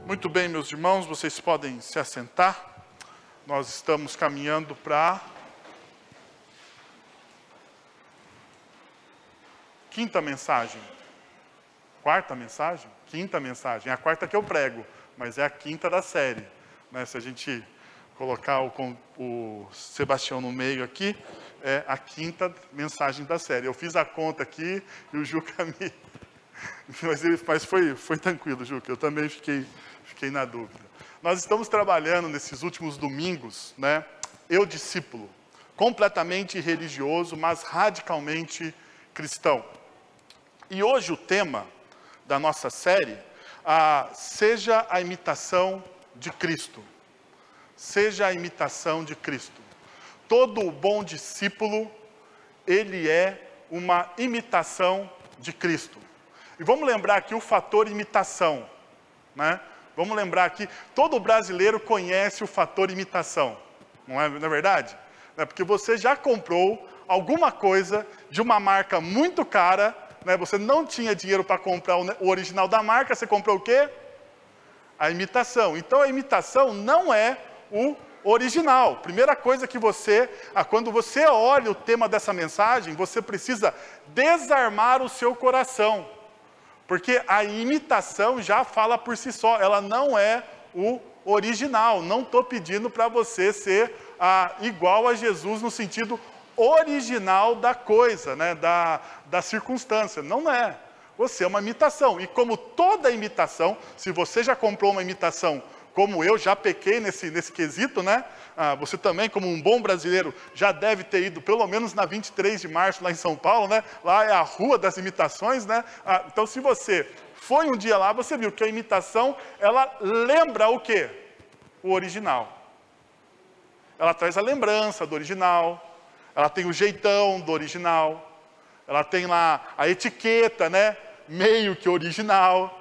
Muito bem, meus irmãos, vocês podem se assentar. Nós estamos caminhando para a quinta mensagem. Quarta mensagem? Quinta mensagem. É a quarta que eu prego, mas é a quinta da série. Se a gente colocar o Sebastião no meio aqui, é a quinta mensagem da série. Eu fiz a conta aqui e o Juca me... Mas foi tranquilo, Juca. Eu também fiquei na dúvida. Nós estamos trabalhando nesses últimos domingos, eu discípulo, completamente religioso, mas radicalmente cristão. E hoje o tema da nossa série, seja a imitação de Cristo. Seja a imitação de Cristo. Todo bom discípulo, ele é uma imitação de Cristo. E vamos lembrar aqui o fator imitação, Vamos lembrar aqui, todo brasileiro conhece o fator imitação, não é verdade? Porque você já comprou alguma coisa de uma marca muito cara, você não tinha dinheiro para comprar o original da marca, você comprou o quê? A imitação. Então a imitação não é o original. Primeira coisa que quando você olha o tema dessa mensagem, você precisa desarmar o seu coração. Porque a imitação já fala por si só, ela não é o original. Não estou pedindo para você ser igual a Jesus no sentido original da coisa, da circunstância. Não é. Você é uma imitação. E como toda imitação, se você já comprou uma imitação, como eu já pequei nesse quesito, você também, como um bom brasileiro, já deve ter ido, pelo menos na 23 de março, lá em São Paulo, Lá é a rua das imitações, Então, se você foi um dia lá, você viu que a imitação, ela lembra o quê? O original. Ela traz a lembrança do original, ela tem o jeitão do original, ela tem lá a etiqueta, meio que original,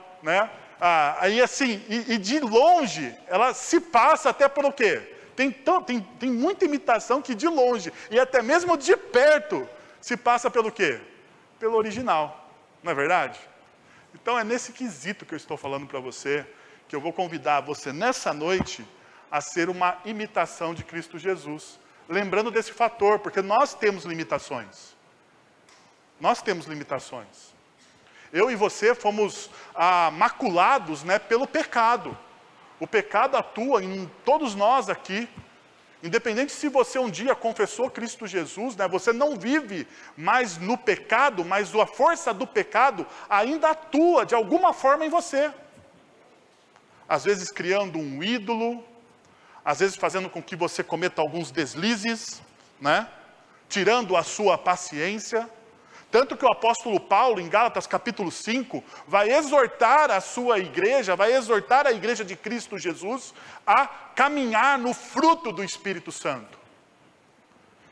Aí assim, e de longe, ela se passa até por o quê? Tem muita imitação que de longe, e até mesmo de perto, se passa pelo quê? Pelo original, não é verdade? Então é nesse quesito que eu estou falando para você, que eu vou convidar você nessa noite a ser uma imitação de Cristo Jesus. Lembrando desse fator, porque nós temos limitações. Nós temos limitações. Eu e você fomos maculados pelo pecado. O pecado atua em todos nós aqui. Independente se você um dia confessou Cristo Jesus, você não vive mais no pecado, mas a força do pecado ainda atua de alguma forma em você. Às vezes criando um ídolo, às vezes fazendo com que você cometa alguns deslizes, tirando a sua paciência. Tanto que o apóstolo Paulo, em Gálatas capítulo 5, vai exortar a sua igreja, vai exortar a igreja de Cristo Jesus a caminhar no fruto do Espírito Santo.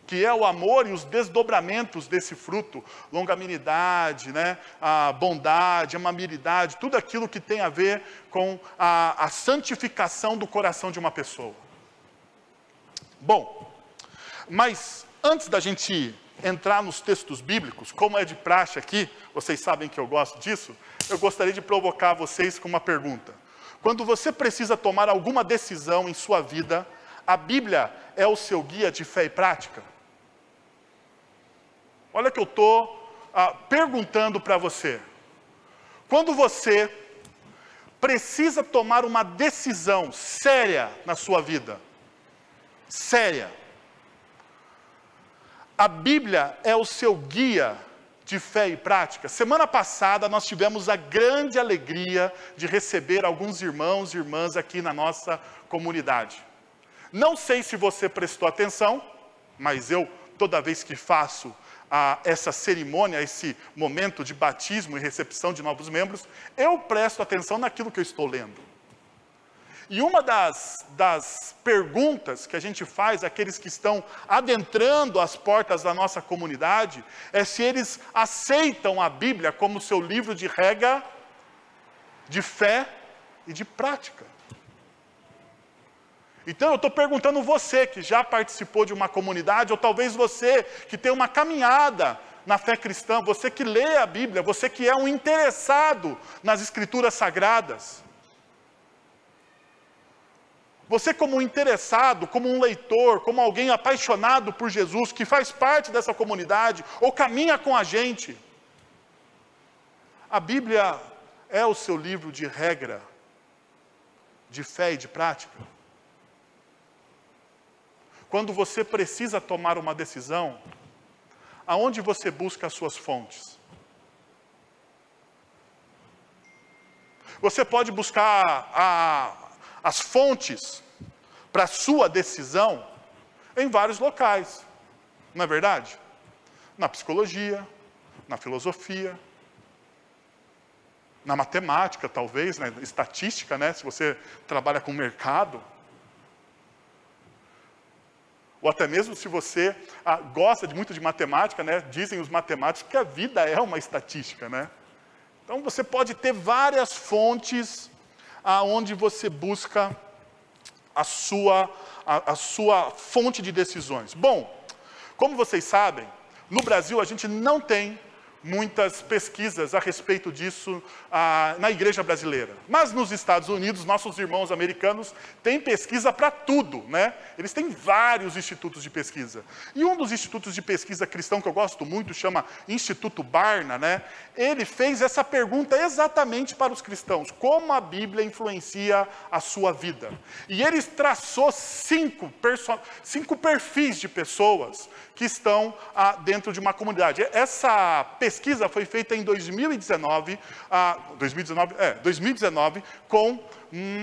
Que é o amor e os desdobramentos desse fruto, longanimidade, a bondade, a amabilidade, tudo aquilo que tem a ver com a santificação do coração de uma pessoa. Bom, mas antes da gente entrar nos textos bíblicos, como é de praxe aqui, vocês sabem que eu gosto disso, eu gostaria de provocar vocês com uma pergunta. Quando você precisa tomar alguma decisão em sua vida, a Bíblia é o seu guia de fé e prática? Olha que eu estou perguntando para você. Quando você precisa tomar uma decisão séria na sua vida, séria, a Bíblia é o seu guia de fé e prática. Semana passada nós tivemos a grande alegria de receber alguns irmãos e irmãs aqui na nossa comunidade. Não sei se você prestou atenção, mas eu, toda vez que faço essa cerimônia, esse momento de batismo e recepção de novos membros, eu presto atenção naquilo que eu estou lendo. E uma das perguntas que a gente faz àqueles que estão adentrando as portas da nossa comunidade é se eles aceitam a Bíblia como seu livro de regra, de fé e de prática. Então eu estou perguntando você que já participou de uma comunidade, ou talvez você que tem uma caminhada na fé cristã, você que lê a Bíblia, você que é um interessado nas Escrituras Sagradas. Você como um interessado, como um leitor, como alguém apaixonado por Jesus, que faz parte dessa comunidade, ou caminha com a gente. A Bíblia é o seu livro de regra, de fé e de prática. Quando você precisa tomar uma decisão, aonde você busca as suas fontes? Você pode buscar as fontes para a sua decisão em vários locais, não é verdade? Na psicologia, na filosofia, na matemática, talvez, na estatística, né? Se você trabalha com mercado. Ou até mesmo se você gosta muito de matemática, né? Dizem os matemáticos que a vida é uma estatística, né? Então você pode ter várias fontes aonde você busca a sua fonte de decisões. Bom, como vocês sabem, no Brasil a gente não tem muitas pesquisas a respeito disso na igreja brasileira. Mas nos Estados Unidos, nossos irmãos americanos têm pesquisa para tudo, né? Eles têm vários institutos de pesquisa. E um dos institutos de pesquisa cristão que eu gosto muito, chama Instituto Barna, né? Ele fez essa pergunta exatamente para os cristãos: como a Bíblia influencia a sua vida? E ele traçou cinco perfis de pessoas que estão dentro de uma comunidade. Essa pesquisa foi feita em 2019, com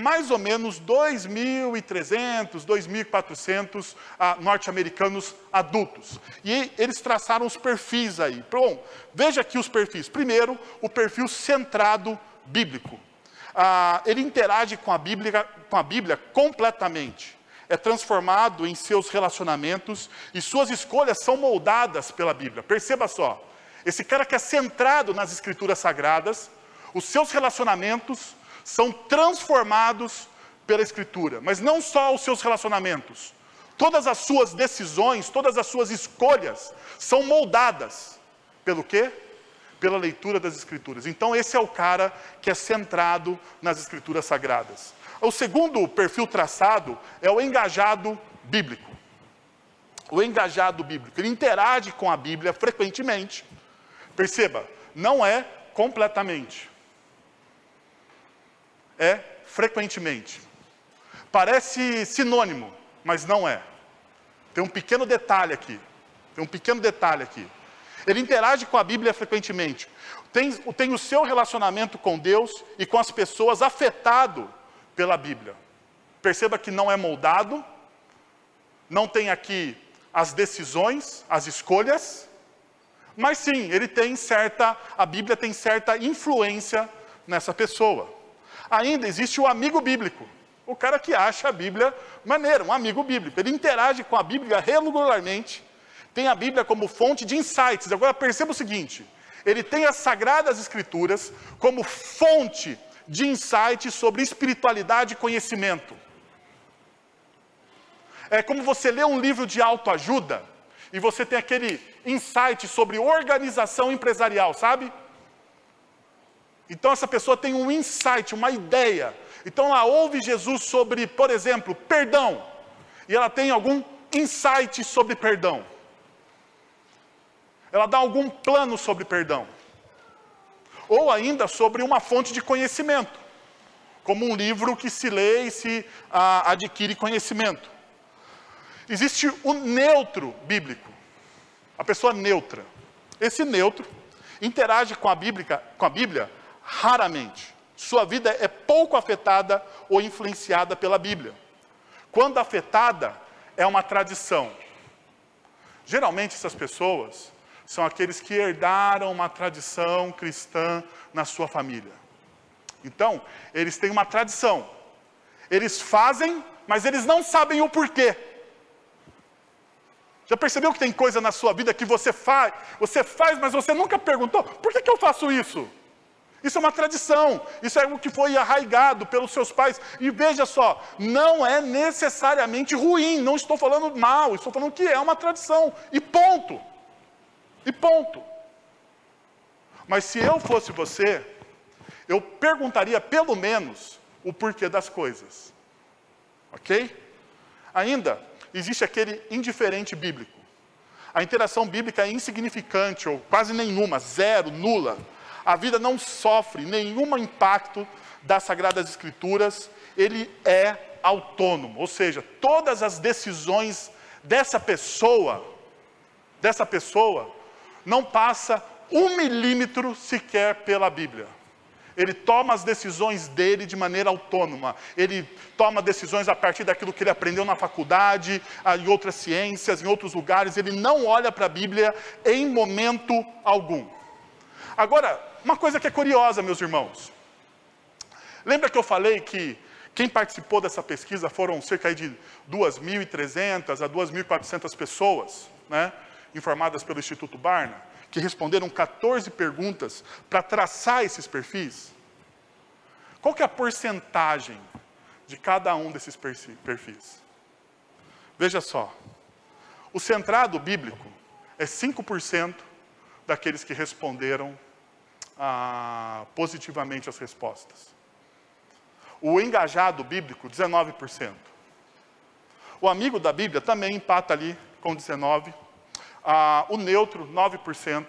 mais ou menos 2.300, 2.400 norte-americanos adultos. E eles traçaram os perfis aí. Bom, veja aqui os perfis. Primeiro, o perfil centrado bíblico. Ele interage com a Bíblia completamente. É transformado em seus relacionamentos e suas escolhas são moldadas pela Bíblia. Perceba só, esse cara que é centrado nas Escrituras Sagradas, os seus relacionamentos são transformados pela Escritura. Mas não só os seus relacionamentos, todas as suas decisões, todas as suas escolhas são moldadas pelo quê? Pela leitura das Escrituras. Então esse é o cara que é centrado nas Escrituras Sagradas. O segundo perfil traçado é o engajado bíblico. O engajado bíblico, ele interage com a Bíblia frequentemente. Perceba, não é completamente. É frequentemente. Parece sinônimo, mas não é. Tem um pequeno detalhe aqui. Ele interage com a Bíblia frequentemente. Tem o seu relacionamento com Deus e com as pessoas afetado pela Bíblia. Perceba que não é moldado, não tem aqui as decisões, as escolhas, mas sim, a Bíblia tem certa influência nessa pessoa. Ainda existe o amigo bíblico, o cara que acha a Bíblia maneira, um amigo bíblico. Ele interage com a Bíblia regularmente, tem a Bíblia como fonte de insights. Agora perceba o seguinte, ele tem as Sagradas Escrituras como fonte de insights sobre espiritualidade e conhecimento. É como você lê um livro de autoajuda e você tem aquele insight sobre organização empresarial, sabe? Então essa pessoa tem um insight, uma ideia. Então ela ouve Jesus sobre, por exemplo, perdão. E ela tem algum insight sobre perdão. Ela dá algum plano sobre perdão. Ou ainda sobre uma fonte de conhecimento, como um livro que se lê e se adquire conhecimento. Existe o neutro bíblico, a pessoa neutra. Esse neutro interage com a Bíblia raramente. Sua vida é pouco afetada ou influenciada pela Bíblia. Quando afetada, é uma tradição. Geralmente essas pessoas são aqueles que herdaram uma tradição cristã na sua família. Então, eles têm uma tradição. Eles fazem, mas eles não sabem o porquê. Já percebeu que tem coisa na sua vida que você faz, mas você nunca perguntou, por que eu faço isso? Isso é uma tradição, isso é algo que foi arraigado pelos seus pais. E veja só, não é necessariamente ruim, não estou falando mal, estou falando que é uma tradição, e ponto. Mas se eu fosse você, eu perguntaria pelo menos o porquê das coisas. Ok? Ainda, existe aquele indiferente bíblico. A interação bíblica é insignificante, ou quase nenhuma, zero, nula. A vida não sofre nenhum impacto das Sagradas Escrituras, ele é autônomo. Ou seja, todas as decisões dessa pessoa, não passa 1 milímetro sequer pela Bíblia. Ele toma as decisões dele de maneira autônoma. Ele toma decisões a partir daquilo que ele aprendeu na faculdade, em outras ciências, em outros lugares. Ele não olha para a Bíblia em momento algum. Agora, uma coisa que é curiosa, meus irmãos. Lembra que eu falei que quem participou dessa pesquisa foram cerca de 2.300 a 2.400 pessoas, né, informadas pelo Instituto Barna, que responderam 14 perguntas para traçar esses perfis? Qual que é a porcentagem de cada um desses perfis? Veja só, o centrado bíblico é 5% daqueles que responderam positivamente as respostas. O engajado bíblico, 19%. O amigo da Bíblia também empata ali com 19%. O neutro, 9%.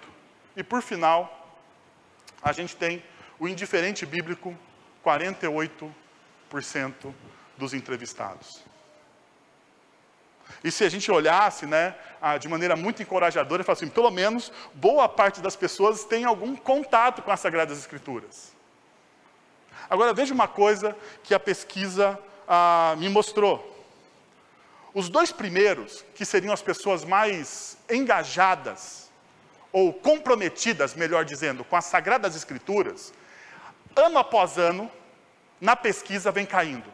E por final, a gente tem o indiferente bíblico, 48% dos entrevistados. E se a gente olhasse, né, de maneira muito encorajadora, e falasse assim, pelo menos boa parte das pessoas tem algum contato com as Sagradas Escrituras. Agora veja uma coisa que a pesquisa me mostrou. Os 2 primeiros, que seriam as pessoas mais engajadas, ou comprometidas, melhor dizendo, com as Sagradas Escrituras, ano após ano, na pesquisa vem caindo.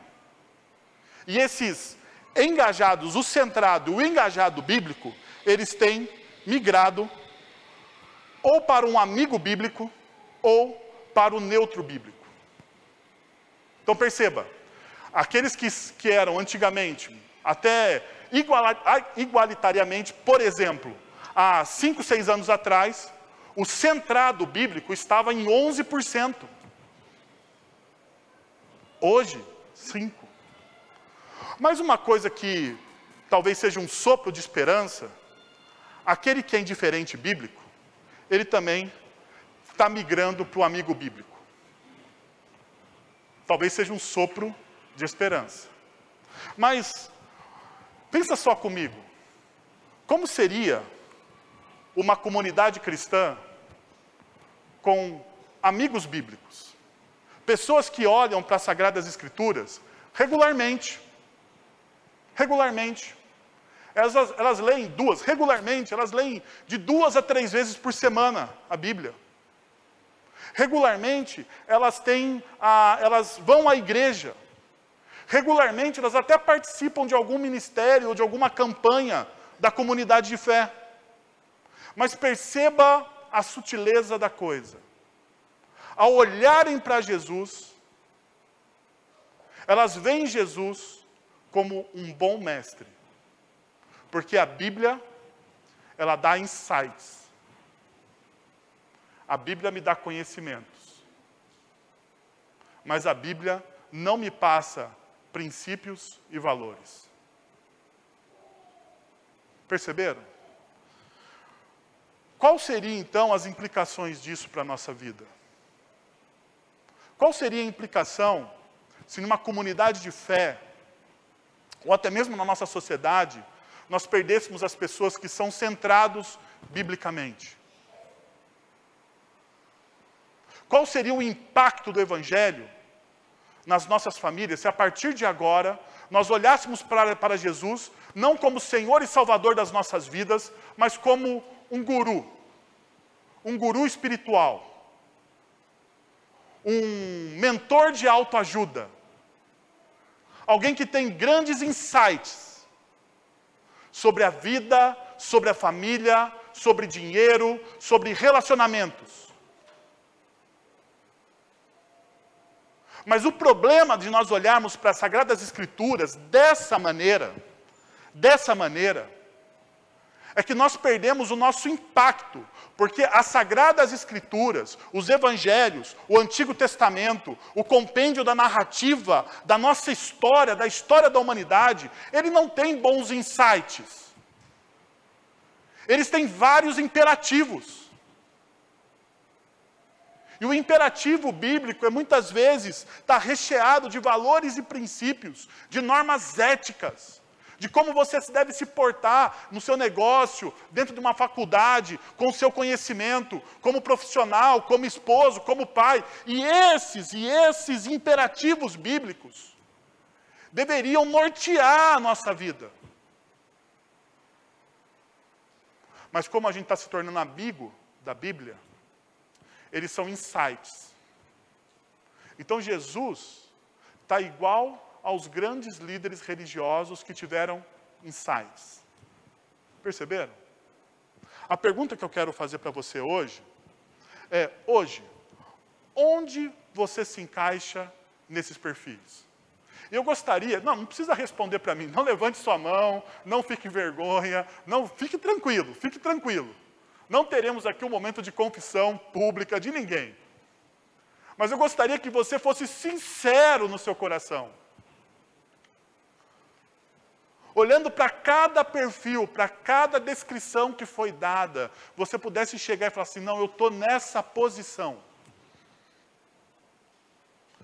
E esses engajados, o centrado, o engajado bíblico, eles têm migrado ou para um amigo bíblico, ou para o neutro bíblico. Então perceba, aqueles que eram antigamente, até igualitariamente, por exemplo, há 5, 6 anos atrás, o centrado bíblico estava em 11%. Hoje, 5%. Mas uma coisa que talvez seja um sopro de esperança, aquele que é indiferente bíblico, ele também está migrando para o amigo bíblico. Talvez seja um sopro de esperança. Mas pensa só comigo, como seria uma comunidade cristã com amigos bíblicos? Pessoas que olham para as Sagradas Escrituras regularmente. Elas leem regularmente, elas leem de 2 a 3 vezes por semana a Bíblia. Regularmente, elas vão à igreja. Regularmente, elas até participam de algum ministério ou de alguma campanha da comunidade de fé. Mas perceba a sutileza da coisa. Ao olharem para Jesus, elas veem Jesus como um bom mestre. Porque a Bíblia, ela dá insights. A Bíblia me dá conhecimentos. Mas a Bíblia não me passa princípios e valores. Perceberam? Qual seria então as implicações disso para a nossa vida? Qual seria a implicação se numa comunidade de fé, ou até mesmo na nossa sociedade, nós perdêssemos as pessoas que são centrados biblicamente? Qual seria o impacto do Evangelho nas nossas famílias se a partir de agora nós olhássemos para Jesus, não como Senhor e Salvador das nossas vidas, mas como um guru espiritual, um mentor de autoajuda, alguém que tem grandes insights sobre a vida, sobre a família, sobre dinheiro, sobre relacionamentos. Mas o problema de nós olharmos para as Sagradas Escrituras dessa maneira, é que nós perdemos o nosso impacto, porque as Sagradas Escrituras, os Evangelhos, o Antigo Testamento, o compêndio da narrativa, da nossa história, da história da humanidade, ele não tem bons insights. Eles têm vários imperativos. E o imperativo bíblico muitas vezes está recheado de valores e princípios, de normas éticas, de como você deve se portar no seu negócio, dentro de uma faculdade, com o seu conhecimento, como profissional, como esposo, como pai. E esses imperativos bíblicos deveriam nortear a nossa vida. Mas como a gente está se tornando amigo da Bíblia, eles são insights. Então Jesus está igual aos grandes líderes religiosos que tiveram insights. Perceberam? A pergunta que eu quero fazer para você hoje é, onde você se encaixa nesses perfis? Eu gostaria, não precisa responder para mim, não levante sua mão, não fique em vergonha, fique tranquilo. Não teremos aqui um momento de confissão pública de ninguém. Mas eu gostaria que você fosse sincero no seu coração. Olhando para cada perfil, para cada descrição que foi dada, você pudesse chegar e falar assim, não, eu estou nessa posição.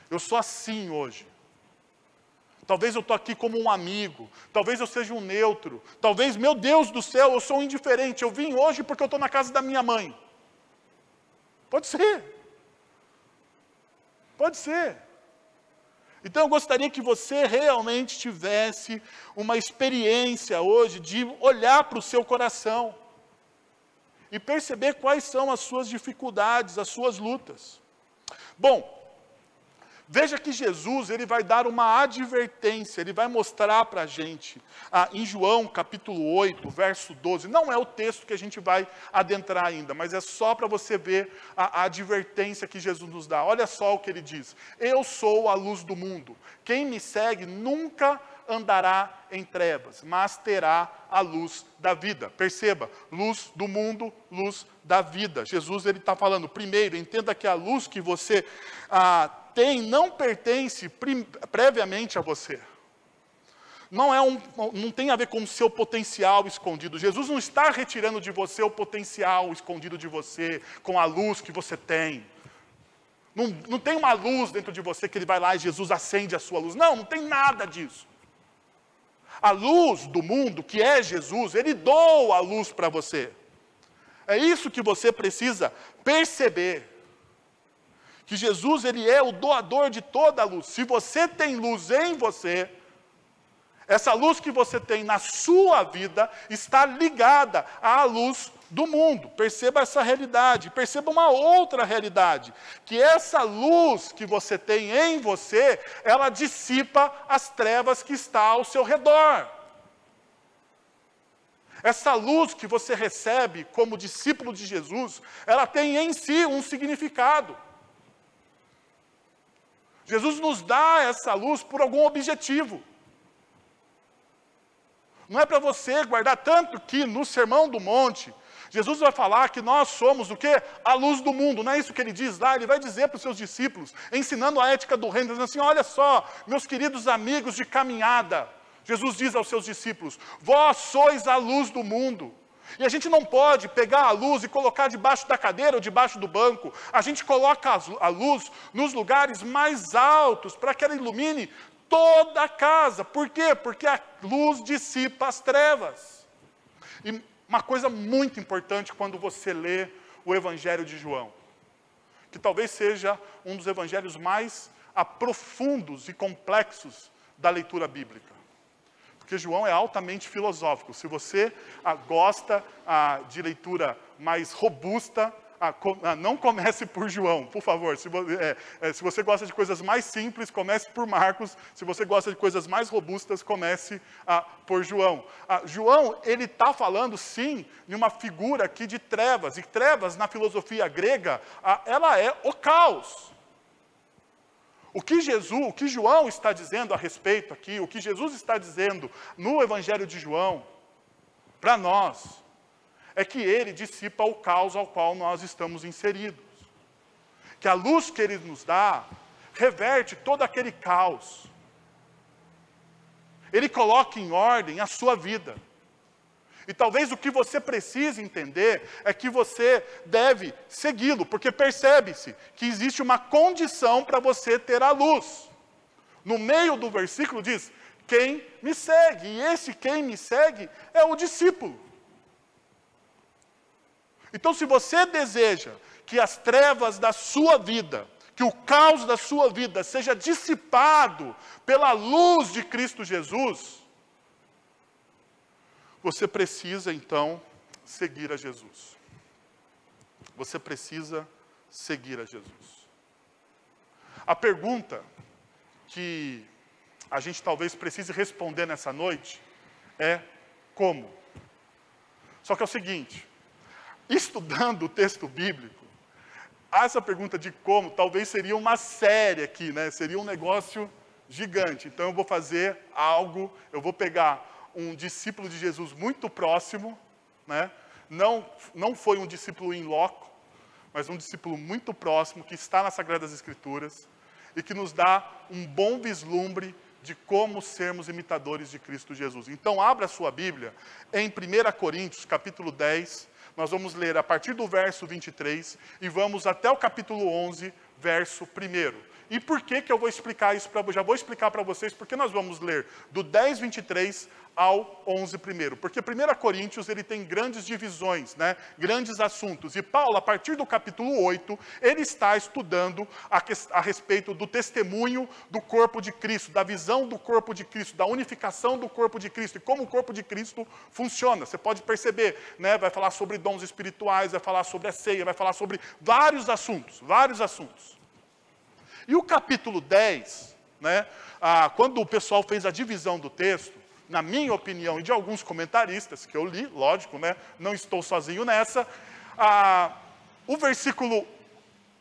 Eu sou assim hoje. Talvez eu estou aqui como um amigo, talvez eu seja um neutro, talvez, meu Deus do céu, eu sou um indiferente, eu vim hoje porque eu estou na casa da minha mãe. Pode ser. Pode ser. Então eu gostaria que você realmente tivesse uma experiência hoje de olhar para o seu coração e perceber quais são as suas dificuldades, as suas lutas. Bom, veja que Jesus, ele vai dar uma advertência, ele vai mostrar para a gente, em João capítulo 8, verso 12, não é o texto que a gente vai adentrar ainda, mas é só para você ver a advertência que Jesus nos dá. Olha só o que ele diz, eu sou a luz do mundo, quem me segue nunca andará em trevas, mas terá a luz da vida. Perceba, luz do mundo, luz da vida. Jesus, ele está falando, primeiro, entenda que a luz que você não pertence previamente a você. Não tem a ver com o seu potencial escondido. Jesus não está retirando de você o potencial escondido de você, com a luz que você tem. Não tem uma luz dentro de você que ele vai lá e Jesus acende a sua luz. Não tem nada disso. A luz do mundo, que é Jesus, ele doa a luz para você. É isso que você precisa perceber. Que Jesus, ele é o doador de toda a luz. Se você tem luz em você, essa luz que você tem na sua vida está ligada à luz do mundo. Perceba essa realidade. Perceba uma outra realidade. Que essa luz que você tem em você, ela dissipa as trevas que estão ao seu redor. Essa luz que você recebe como discípulo de Jesus, ela tem em si um significado. Jesus nos dá essa luz por algum objetivo. Não é para você guardar, tanto que no Sermão do Monte, Jesus vai falar que nós somos o quê? A luz do mundo. Não é isso que ele diz lá? Ele vai dizer para os seus discípulos, ensinando a ética do reino, dizendo assim, olha só, meus queridos amigos de caminhada. Jesus diz aos seus discípulos, vós sois a luz do mundo. E a gente não pode pegar a luz e colocar debaixo da cadeira ou debaixo do banco. A gente coloca a luz nos lugares mais altos para que ela ilumine toda a casa. Por quê? Porque a luz dissipa as trevas. E uma coisa muito importante quando você lê o Evangelho de João, que talvez seja um dos evangelhos mais profundos e complexos da leitura bíblica. Porque João é altamente filosófico. Se você gosta de leitura mais robusta, não comece por João, por favor. Se você gosta de coisas mais simples, comece por Marcos. Se você gosta de coisas mais robustas, comece por João. João, ele está falando, sim, de uma figura aqui de trevas. E trevas, na filosofia grega, ela é o caos. O que João está dizendo a respeito aqui, o que Jesus está dizendo no Evangelho de João, para nós, é que ele dissipa o caos ao qual nós estamos inseridos. Que a luz que ele nos dá reverte todo aquele caos. Ele coloca em ordem a sua vida. E talvez o que você precise entender é que você deve segui-lo, porque percebe-se que existe uma condição para você ter a luz. No meio do versículo diz, quem me segue, e esse quem me segue é o discípulo. Então, se você deseja que as trevas da sua vida, que o caos da sua vida seja dissipado pela luz de Cristo Jesus, você precisa, então, seguir a Jesus. Você precisa seguir a Jesus. A pergunta que a gente talvez precise responder nessa noite é como? Só que é o seguinte, estudando o texto bíblico, essa pergunta de como talvez seria uma série aqui, né? Seria um negócio gigante. Então eu vou fazer algo, eu vou pegar um discípulo de Jesus muito próximo, né? Não foi um discípulo in loco, mas um discípulo muito próximo, que está nas Sagradas Escrituras, e que nos dá um bom vislumbre de como sermos imitadores de Cristo Jesus. Então, abra a sua Bíblia em 1 Coríntios, capítulo 10, nós vamos ler a partir do verso 23, e vamos até o capítulo 11, verso 1. E por que eu vou explicar isso? Já vou explicar para vocês, porque nós vamos ler do 10, 23 ao 11 primeiro. Porque 1 Coríntios, ele tem grandes divisões, né? Grandes assuntos. E Paulo, a partir do capítulo 8, ele está estudando a respeito do testemunho do corpo de Cristo, da visão do corpo de Cristo, da unificação do corpo de Cristo, e como o corpo de Cristo funciona. Você pode perceber, né? Vai falar sobre dons espirituais, vai falar sobre a ceia, vai falar sobre vários assuntos, vários assuntos. E o capítulo 10, né? Quando o pessoal fez a divisão do texto, na minha opinião e de alguns comentaristas que eu li, lógico, né? Não estou sozinho nessa, o versículo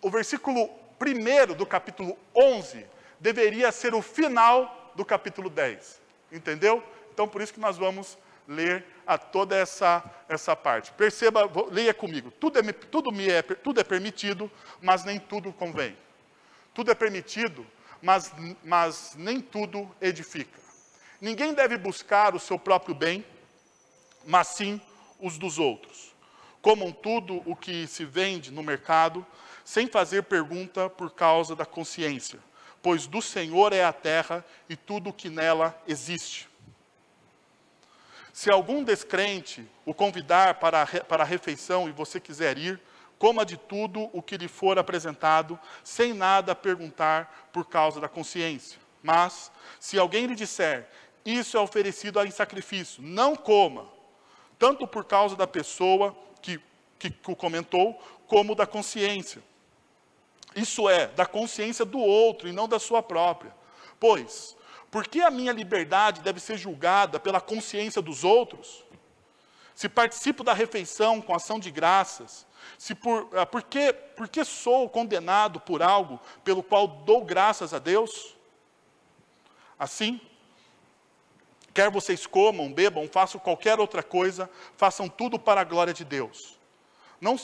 1 do capítulo 11 deveria ser o final do capítulo 10, entendeu? Então, por isso que nós vamos ler toda essa parte. Perceba, leia comigo, tudo é permitido, mas nem tudo convém. Tudo é permitido, mas nem tudo edifica. Ninguém deve buscar o seu próprio bem, mas sim os dos outros. Comam tudo o que se vende no mercado, sem fazer pergunta por causa da consciência, pois do Senhor é a terra e tudo o que nela existe. Se algum descrente o convidar para a refeição e você quiser ir, coma de tudo o que lhe for apresentado, sem nada perguntar por causa da consciência. Mas, se alguém lhe disser, isso é oferecido em sacrifício, não coma, tanto por causa da pessoa que o comentou, como da consciência. Isso é, da consciência do outro e não da sua própria. Pois, por que a minha liberdade deve ser julgada pela consciência dos outros? Se participo da refeição com ação de graças, por que sou condenado por algo pelo qual dou graças a Deus? Assim, quer vocês comam, bebam, façam qualquer outra coisa, façam tudo para a glória de Deus. Não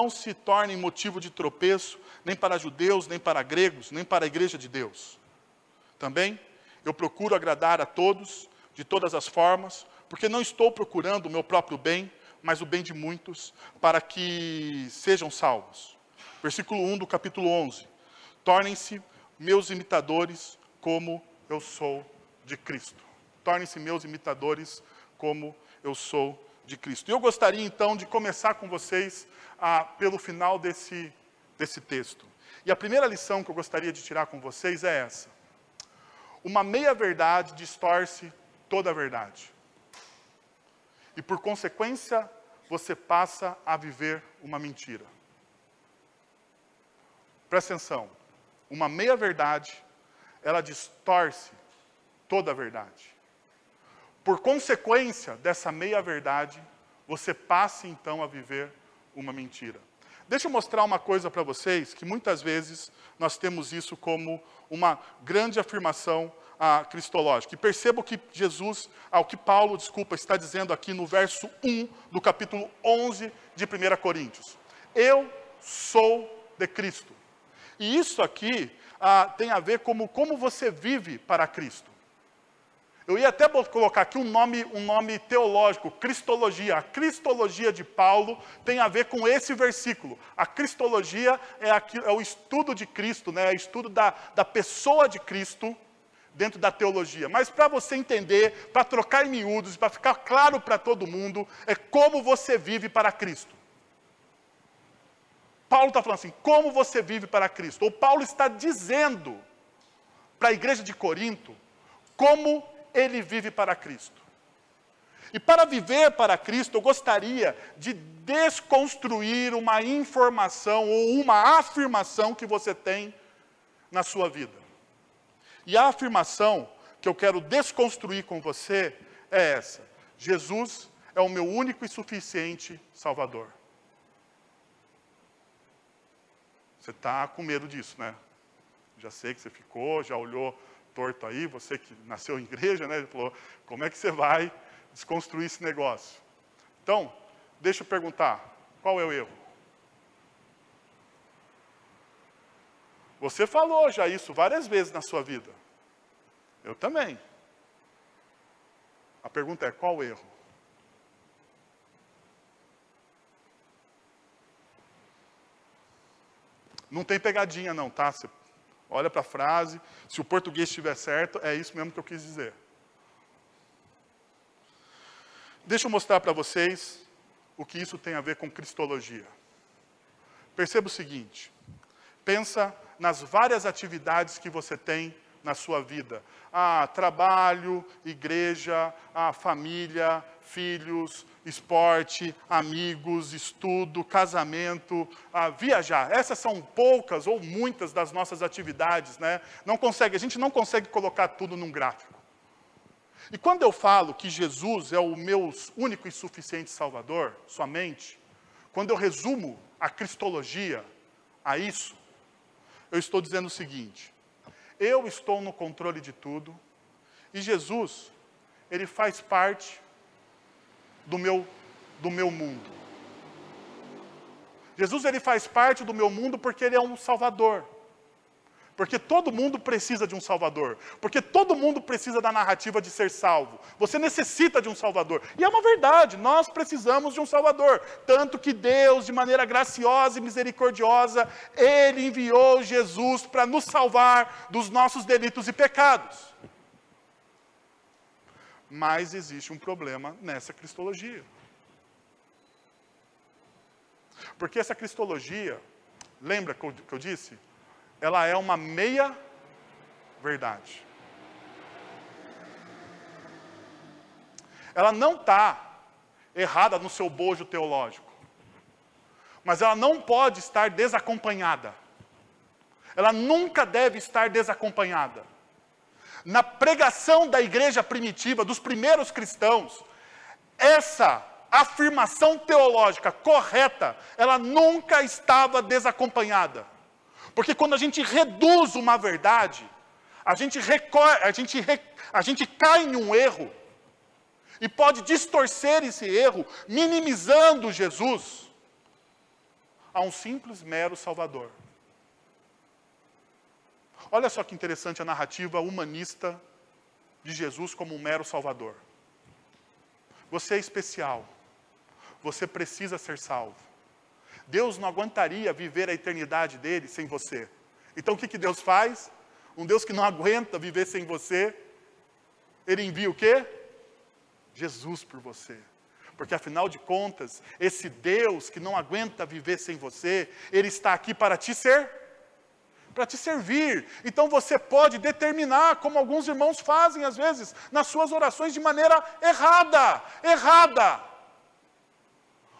se tornem motivo de tropeço, nem para judeus, nem para gregos, nem para a igreja de Deus. Também, eu procuro agradar a todos, de todas as formas, porque não estou procurando o meu próprio bem, mas o bem de muitos, para que sejam salvos. Versículo 1 do capítulo 11. Tornem-se meus imitadores, como eu sou de Cristo. Tornem-se meus imitadores, como eu sou de Cristo. E eu gostaria, então, de começar com vocês pelo final desse texto. E a primeira lição que eu gostaria de tirar com vocês é essa. Uma meia-verdade distorce toda a verdade. E, por consequência, você passa a viver uma mentira. Presta atenção. Uma meia-verdade, ela distorce toda a verdade. Por consequência dessa meia-verdade, você passa, então, a viver uma mentira. Deixa eu mostrar uma coisa para vocês, que muitas vezes nós temos isso como uma grande afirmação cristológica. E perceba o que Paulo está dizendo aqui no verso 1 do capítulo 11 de 1 Coríntios. Eu sou de Cristo. E isso aqui tem a ver como você vive para Cristo. Eu ia até colocar aqui um nome teológico, cristologia. A cristologia de Paulo tem a ver com esse versículo. A cristologia é o estudo de Cristo, né? É o estudo da pessoa de Cristo dentro da teologia. Mas para você entender, para trocar em miúdos, para ficar claro para todo mundo, é como você vive para Cristo. Paulo está falando assim, como você vive para Cristo? Ou Paulo está dizendo para a igreja de Corinto como ele vive para Cristo. E para viver para Cristo, eu gostaria de desconstruir uma informação ou uma afirmação que você tem na sua vida. E a afirmação que eu quero desconstruir com você é essa: Jesus é o meu único e suficiente Salvador. Você está com medo disso, né? Já sei que você ficou, já olhou torto aí, você que nasceu em igreja, né? Ele falou, como é que você vai desconstruir esse negócio? Então, deixa eu perguntar, qual é o erro? Você falou já isso várias vezes na sua vida. Eu também. A pergunta é, qual o erro? Não tem pegadinha não, tá? Você olha para a frase, se o português estiver certo, é isso mesmo que eu quis dizer. Deixa eu mostrar para vocês o que isso tem a ver com cristologia. Perceba o seguinte, pensa nas várias atividades que você tem na sua vida. Trabalho, igreja, família, filhos, esporte, amigos, estudo, casamento, viajar. Essas são poucas ou muitas das nossas atividades, né? A gente não consegue colocar tudo num gráfico. E quando eu falo que Jesus é o meu único e suficiente Salvador, somente, quando eu resumo a cristologia a isso, eu estou dizendo o seguinte: eu estou no controle de tudo, e Jesus, ele faz parte do meu mundo. Jesus, ele faz parte do meu mundo porque ele é um Salvador. Porque todo mundo precisa de um Salvador. Porque todo mundo precisa da narrativa de ser salvo. Você necessita de um Salvador. E é uma verdade, nós precisamos de um Salvador. Tanto que Deus, de maneira graciosa e misericordiosa, ele enviou Jesus para nos salvar dos nossos delitos e pecados. Mas existe um problema nessa cristologia. Porque essa cristologia, lembra que eu disse? Ela é uma meia verdade. Ela não está errada no seu bojo teológico. Mas ela não pode estar desacompanhada. Ela nunca deve estar desacompanhada. Na pregação da igreja primitiva, dos primeiros cristãos, essa afirmação teológica correta, ela nunca estava desacompanhada. Porque quando a gente reduz uma verdade, a gente cai em um erro, e pode distorcer esse erro, minimizando Jesus a um simples, mero Salvador. Olha só que interessante a narrativa humanista de Jesus como um mero Salvador. Você é especial. Você precisa ser salvo. Deus não aguentaria viver a eternidade dele sem você. Então o que Deus faz? Um Deus que não aguenta viver sem você, ele envia o quê? Jesus por você. Porque afinal de contas, esse Deus que não aguenta viver sem você, ele está aqui para te servir. Então você pode determinar, como alguns irmãos fazem às vezes, nas suas orações de maneira errada.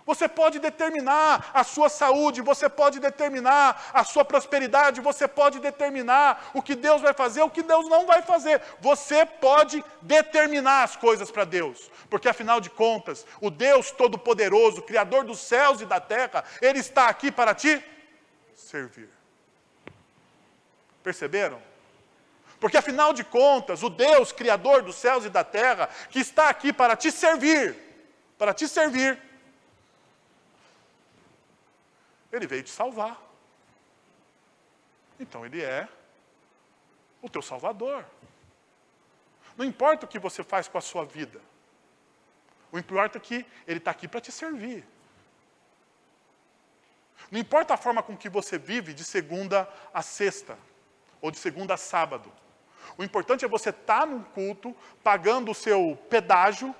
Você pode determinar a sua saúde, você pode determinar a sua prosperidade, você pode determinar o que Deus vai fazer, o que Deus não vai fazer. Você pode determinar as coisas para Deus. Porque afinal de contas, o Deus Todo-Poderoso, Criador dos céus e da terra, ele está aqui para te servir. Perceberam? Porque afinal de contas, o Deus, Criador dos céus e da terra, que está aqui para te servir, Ele veio te salvar. Então Ele é o teu Salvador. Não importa o que você faz com a sua vida. O importa é que Ele está aqui para te servir. Não importa a forma com que você vive de segunda a sexta, ou de segunda a sábado. O importante é você estar num culto, pagando o seu pedágio,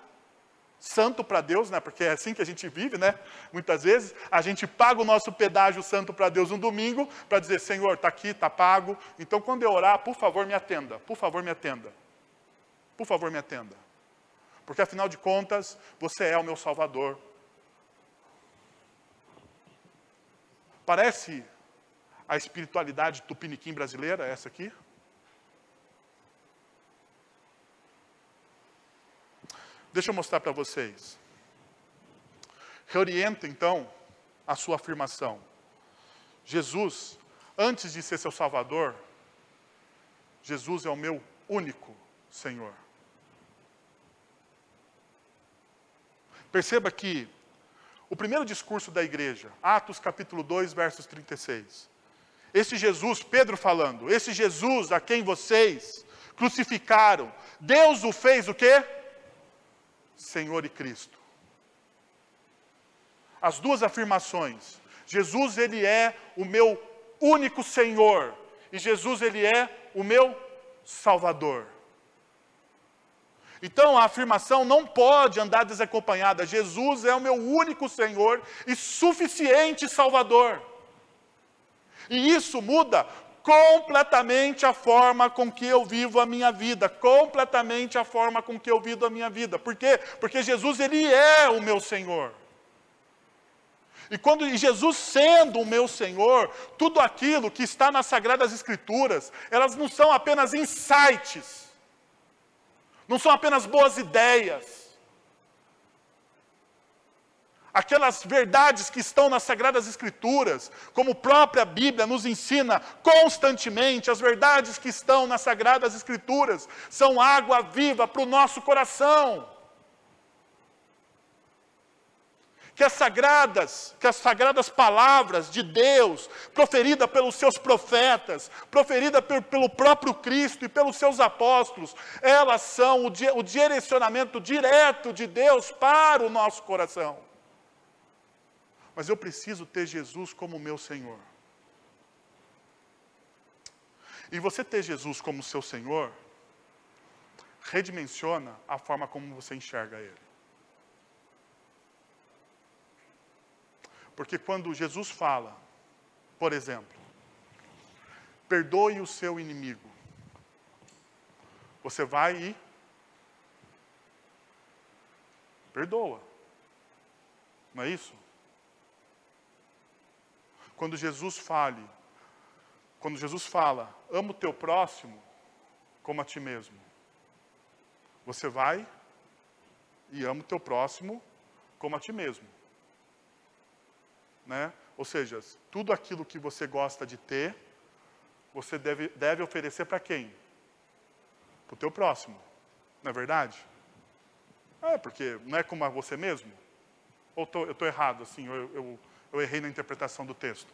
santo para Deus, né? Porque é assim que a gente vive, né? Muitas vezes a gente paga o nosso pedágio santo para Deus um domingo, para dizer, Senhor, está aqui, está pago. Então quando eu orar, por favor me atenda, por favor me atenda. Por favor me atenda. Porque afinal de contas, você é o meu Salvador. Parece a espiritualidade tupiniquim brasileira, essa aqui? Deixa eu mostrar para vocês. Reorienta, então, a sua afirmação. Jesus, antes de ser seu Salvador, Jesus é o meu único Senhor. Perceba que o primeiro discurso da igreja, Atos capítulo 2, versos 36. Esse Jesus, Pedro falando, esse Jesus a quem vocês crucificaram, Deus o fez o quê? Senhor e Cristo. As duas afirmações. Jesus, Ele é o meu único Senhor. E Jesus, Ele é o meu Salvador. Então, a afirmação não pode andar desacompanhada. Jesus é o meu único Senhor e suficiente Salvador. E isso muda completamente a forma com que eu vivo a minha vida. Completamente a forma com que eu vivo a minha vida. Por quê? Porque Jesus, Ele é o meu Senhor. E Jesus sendo o meu Senhor, tudo aquilo que está nas Sagradas Escrituras, elas não são apenas insights. Não são apenas boas ideias. Aquelas verdades que estão nas Sagradas Escrituras, como a própria Bíblia nos ensina constantemente, as verdades que estão nas Sagradas Escrituras são água viva para o nosso coração. Que as sagradas palavras de Deus, proferida pelos seus profetas, proferida pelo próprio Cristo e pelos seus apóstolos, elas são o direcionamento direto de Deus para o nosso coração. Mas eu preciso ter Jesus como meu Senhor. E você ter Jesus como seu Senhor, redimensiona a forma como você enxerga Ele. Porque quando Jesus fala, por exemplo, perdoe o seu inimigo, você vai e perdoa. Não é isso? Quando Jesus fala, ama o teu próximo como a ti mesmo, você vai e ama o teu próximo como a ti mesmo. Né? Ou seja, tudo aquilo que você gosta de ter, você deve oferecer para quem? Para o teu próximo. Não é verdade? Porque não é como a você mesmo? Ou eu estou errado, assim, eu errei na interpretação do texto?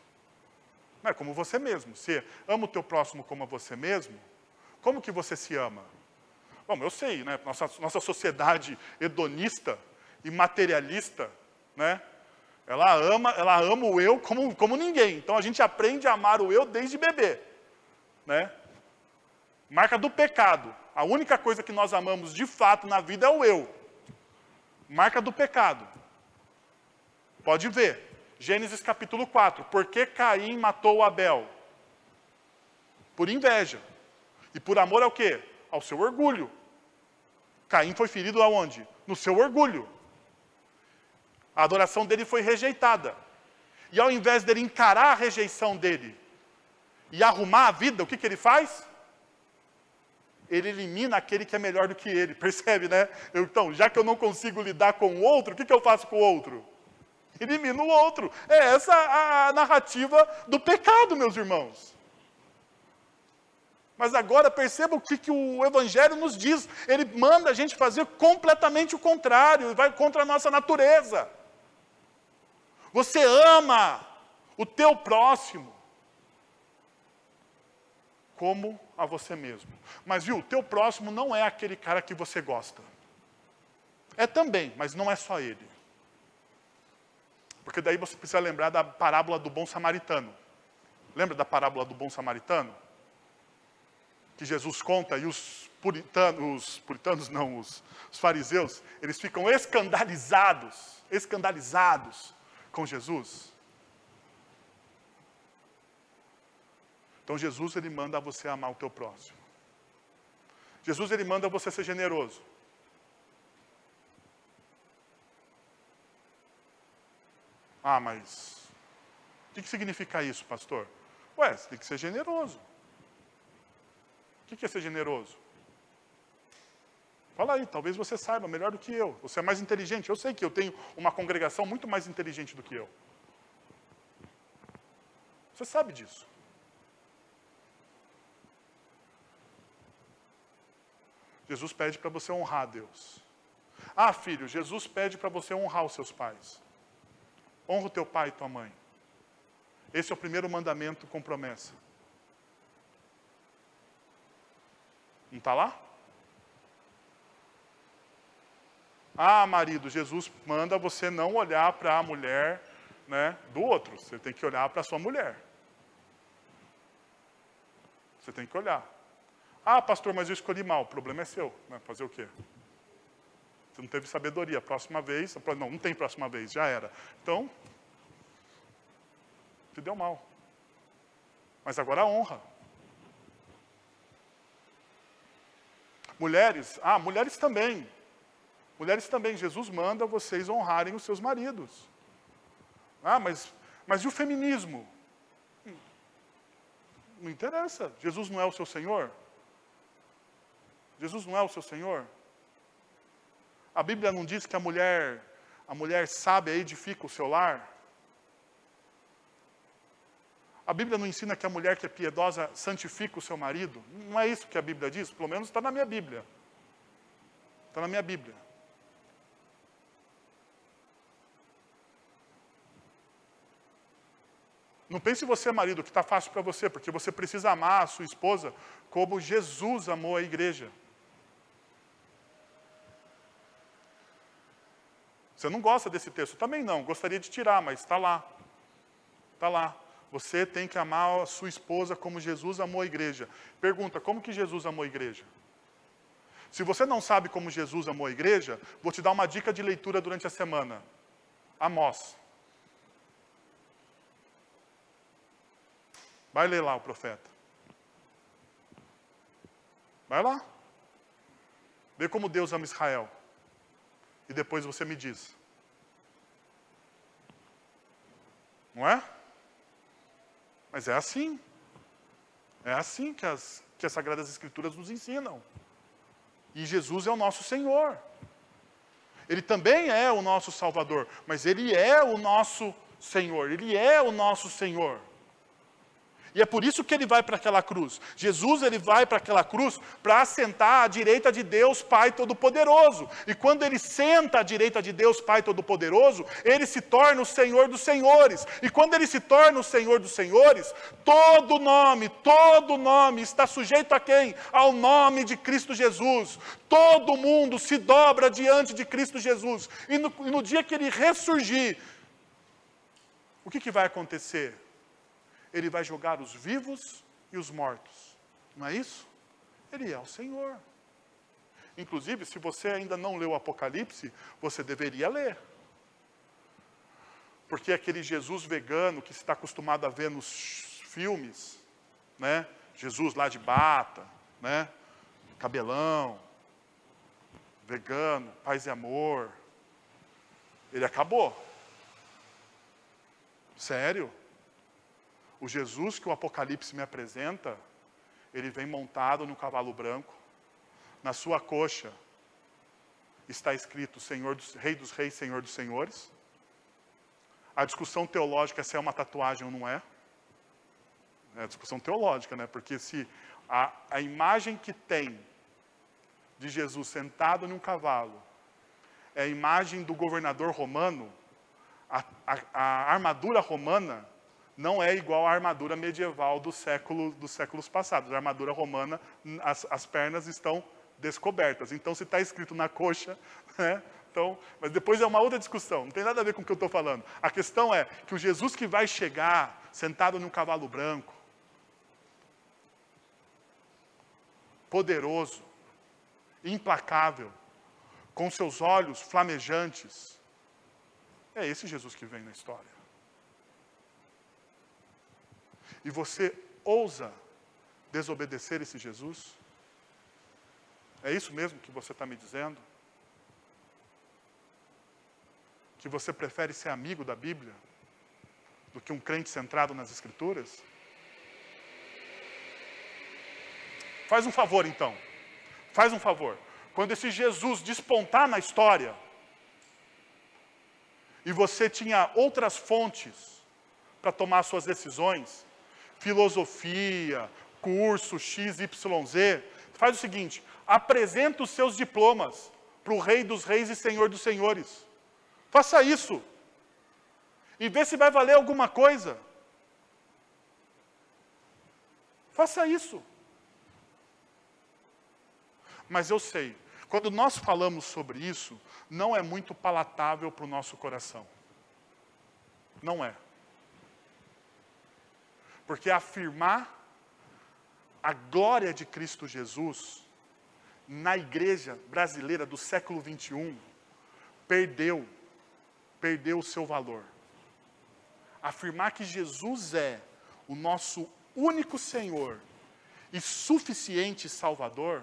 Não é como você mesmo. Se ama o teu próximo como a você mesmo, como que você se ama? Bom, eu sei, né? Nossa sociedade hedonista e materialista, né? Ela ama o eu como ninguém. Então a gente aprende a amar o eu desde bebê. Né? Marca do pecado. A única coisa que nós amamos de fato na vida é o eu. Marca do pecado. Pode ver. Gênesis capítulo 4. Por que Caim matou Abel? Por inveja. E por amor ao quê? Ao seu orgulho. Caim foi ferido aonde? No seu orgulho. A adoração dele foi rejeitada. E ao invés dele encarar a rejeição dele e arrumar a vida, o que ele faz? Ele elimina aquele que é melhor do que ele. Percebe, né? Então, já que eu não consigo lidar com o outro, o que eu faço com o outro? Elimino o outro. É essa a narrativa do pecado, meus irmãos. Mas agora perceba o que o Evangelho nos diz. Ele manda a gente fazer completamente o contrário, vai contra a nossa natureza. Você ama o teu próximo como a você mesmo. Mas viu, o teu próximo não é aquele cara que você gosta. É também, mas não é só ele. Porque daí você precisa lembrar da parábola do bom samaritano. Lembra da parábola do bom samaritano? Que Jesus conta e os fariseus, eles ficam escandalizados com Jesus. Então Jesus, ele manda você amar o teu próximo. Jesus, ele manda você ser generoso. Ah, mas o que significa isso, pastor? Ué, você tem que ser generoso. O que é ser generoso? Fala aí, talvez você saiba melhor do que eu. Você é mais inteligente. Eu sei que eu tenho uma congregação muito mais inteligente do que eu. Você sabe disso. Jesus pede para você honrar a Deus. Ah, filho, Jesus pede para você honrar os seus pais. Honra o teu pai e tua mãe. Esse é o primeiro mandamento com promessa. Não está lá? Ah, marido, Jesus manda você não olhar para a mulher, né, do outro. Você tem que olhar para a sua mulher. Você tem que olhar. Ah, pastor, mas eu escolhi mal. O problema é seu. Né? Fazer o quê? Você não teve sabedoria. Próxima vez... Não tem próxima vez. Já era. Então, te deu mal. Mas agora honra. Mulheres. Ah, mulheres também. Mulheres também. Jesus manda vocês honrarem os seus maridos. Ah, mas e o feminismo? Não interessa. Jesus não é o seu Senhor? Jesus não é o seu Senhor? A Bíblia não diz que a mulher sábia edifica o seu lar? A Bíblia não ensina que a mulher que é piedosa santifica o seu marido? Não é isso que a Bíblia diz? Pelo menos está na minha Bíblia. Está na minha Bíblia. Não pense você, marido, que está fácil para você, porque você precisa amar a sua esposa como Jesus amou a igreja. Você não gosta desse texto? Também não, gostaria de tirar, mas está lá. Está lá. Você tem que amar a sua esposa como Jesus amou a igreja. Pergunta, como que Jesus amou a igreja? Se você não sabe como Jesus amou a igreja, vou te dar uma dica de leitura durante a semana. Amós. Vai ler lá o profeta. Vai lá. Vê como Deus ama Israel. E depois você me diz. Não é? Mas é assim. É assim que as Sagradas Escrituras nos ensinam. E Jesus é o nosso Senhor. Ele também é o nosso Salvador. Mas Ele é o nosso Senhor. Ele é o nosso Senhor. E é por isso que Ele vai para aquela cruz. Jesus, Ele vai para aquela cruz para assentar à direita de Deus Pai Todo-Poderoso. E quando Ele senta à direita de Deus Pai Todo-Poderoso, Ele se torna o Senhor dos Senhores. E quando Ele se torna o Senhor dos Senhores, todo nome está sujeito a quem? Ao nome de Cristo Jesus. Todo mundo se dobra diante de Cristo Jesus. E no dia que Ele ressurgir, o que vai acontecer? Ele vai julgar os vivos e os mortos. Não é isso? Ele é o Senhor. Inclusive, se você ainda não leu o Apocalipse, você deveria ler. Porque aquele Jesus vegano que você está acostumado a ver nos filmes, né? Jesus lá de bata, né? Cabelão, vegano, paz e amor. Ele acabou. Sério? O Jesus que o Apocalipse me apresenta, ele vem montado no cavalo branco. Na sua coxa está escrito Rei dos Reis, Senhor dos Senhores. A discussão teológica se é uma tatuagem ou não é. É a discussão teológica, né? Porque se A imagem que tem de Jesus sentado num cavalo é a imagem do governador romano. A armadura romana não é igual à armadura medieval dos séculos passados. A armadura romana, as pernas estão descobertas. Então, se está escrito na coxa, né? Então, mas depois é uma outra discussão, não tem nada a ver com o que eu estou falando. A questão é que o Jesus que vai chegar sentado num cavalo branco, poderoso, implacável, com seus olhos flamejantes, é esse Jesus que vem na história. E você ousa desobedecer esse Jesus? É isso mesmo que você está me dizendo? Que você prefere ser amigo da Bíblia do que um crente centrado nas Escrituras? Faz um favor, então. Faz um favor. Quando esse Jesus despontar na história, e você tinha outras fontes para tomar suas decisões, filosofia, curso XYZ, faz o seguinte, apresenta os seus diplomas para o Rei dos Reis e Senhor dos Senhores. Faça isso. E vê se vai valer alguma coisa. Faça isso. Mas eu sei, quando nós falamos sobre isso, não é muito palatável para o nosso coração. Não é. Porque afirmar a glória de Cristo Jesus na igreja brasileira do século XXI perdeu o seu valor. Afirmar que Jesus é o nosso único Senhor e suficiente Salvador,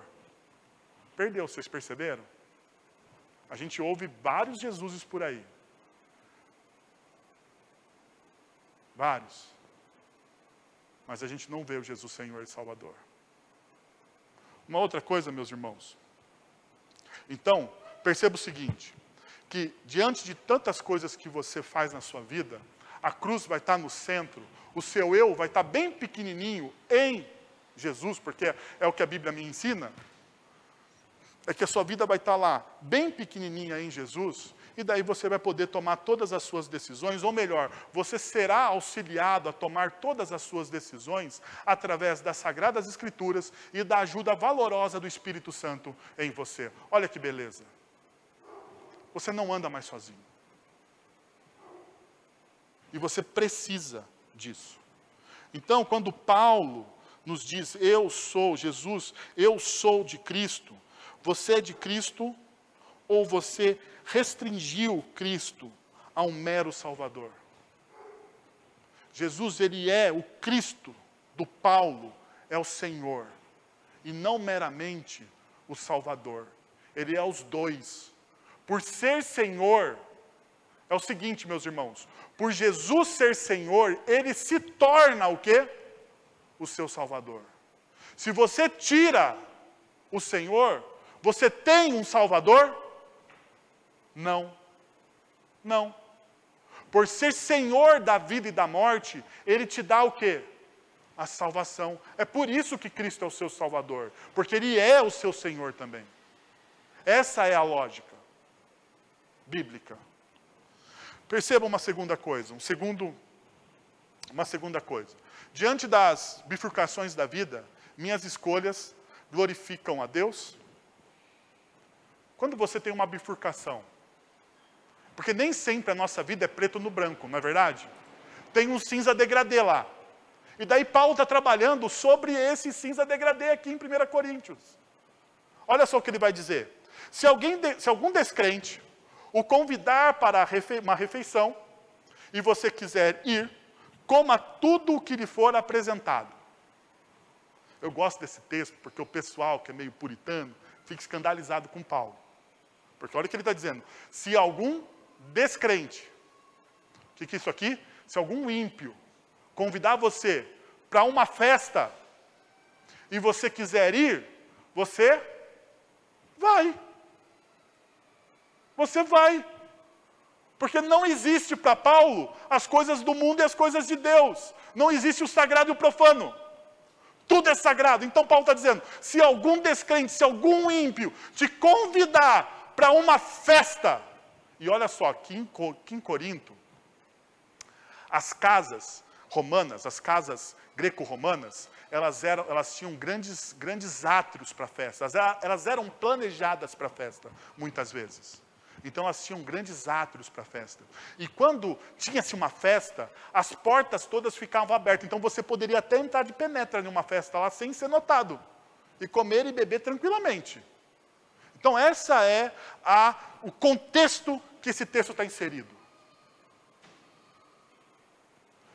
perdeu, vocês perceberam? A gente ouve vários Jesuses por aí. Vários. Mas a gente não vê o Jesus Senhor e Salvador. Uma outra coisa, meus irmãos. Então, perceba o seguinte, que diante de tantas coisas que você faz na sua vida, a cruz vai estar no centro, o seu eu vai estar bem pequenininho em Jesus, porque é o que a Bíblia me ensina, é que a sua vida vai estar lá, bem pequenininha em Jesus, e daí você vai poder tomar todas as suas decisões, ou melhor, você será auxiliado a tomar todas as suas decisões através das Sagradas Escrituras e da ajuda valorosa do Espírito Santo em você. Olha que beleza. Você não anda mais sozinho. E você precisa disso. Então, quando Paulo nos diz, eu sou Jesus, eu sou de Cristo, você é de Cristo ou você restringiu Cristo a um mero Salvador? Jesus, ele é o Cristo do Paulo, é o Senhor, e não meramente o Salvador. Ele é os dois. Por ser Senhor, é o seguinte, meus irmãos, por Jesus ser Senhor, ele se torna o quê? O seu Salvador. Se você tira o Senhor, você tem um Salvador? Não. Não. Por ser Senhor da vida e da morte, ele te dá o quê? A salvação. É por isso que Cristo é o seu Salvador, porque ele é o seu Senhor também. Essa é a lógica bíblica. Perceba uma segunda coisa, uma segunda coisa. Diante das bifurcações da vida, minhas escolhas glorificam a Deus? Quando você tem uma bifurcação, porque nem sempre a nossa vida é preto no branco, não é verdade? Tem um cinza degradê lá. E daí Paulo está trabalhando sobre esse cinza degradê aqui em 1 Coríntios. Olha só o que ele vai dizer. Se algum descrente o convidar para uma refeição, e você quiser ir, coma tudo o que lhe for apresentado. Eu gosto desse texto, porque o pessoal que é meio puritano, fica escandalizado com Paulo. Porque olha o que ele está dizendo. Se algum descrente, o que é isso aqui? Se algum ímpio convidar você para uma festa, e você quiser ir, você vai. Você vai. Porque não existe para Paulo as coisas do mundo e as coisas de Deus. Não existe o sagrado e o profano. Tudo é sagrado. Então Paulo está dizendo, se algum descrente, se algum ímpio te convidar para uma festa, e olha só, aqui em Corinto, as casas romanas, as casas greco-romanas, elas tinham grandes átrios para festa, elas eram planejadas para festa, muitas vezes. Então elas tinham grandes átrios para festa. E quando tinha-se uma festa, as portas todas ficavam abertas. Então você poderia até entrar de penetra em uma festa lá sem ser notado. E comer e beber tranquilamente. Então essa é o contexto que esse texto está inserido.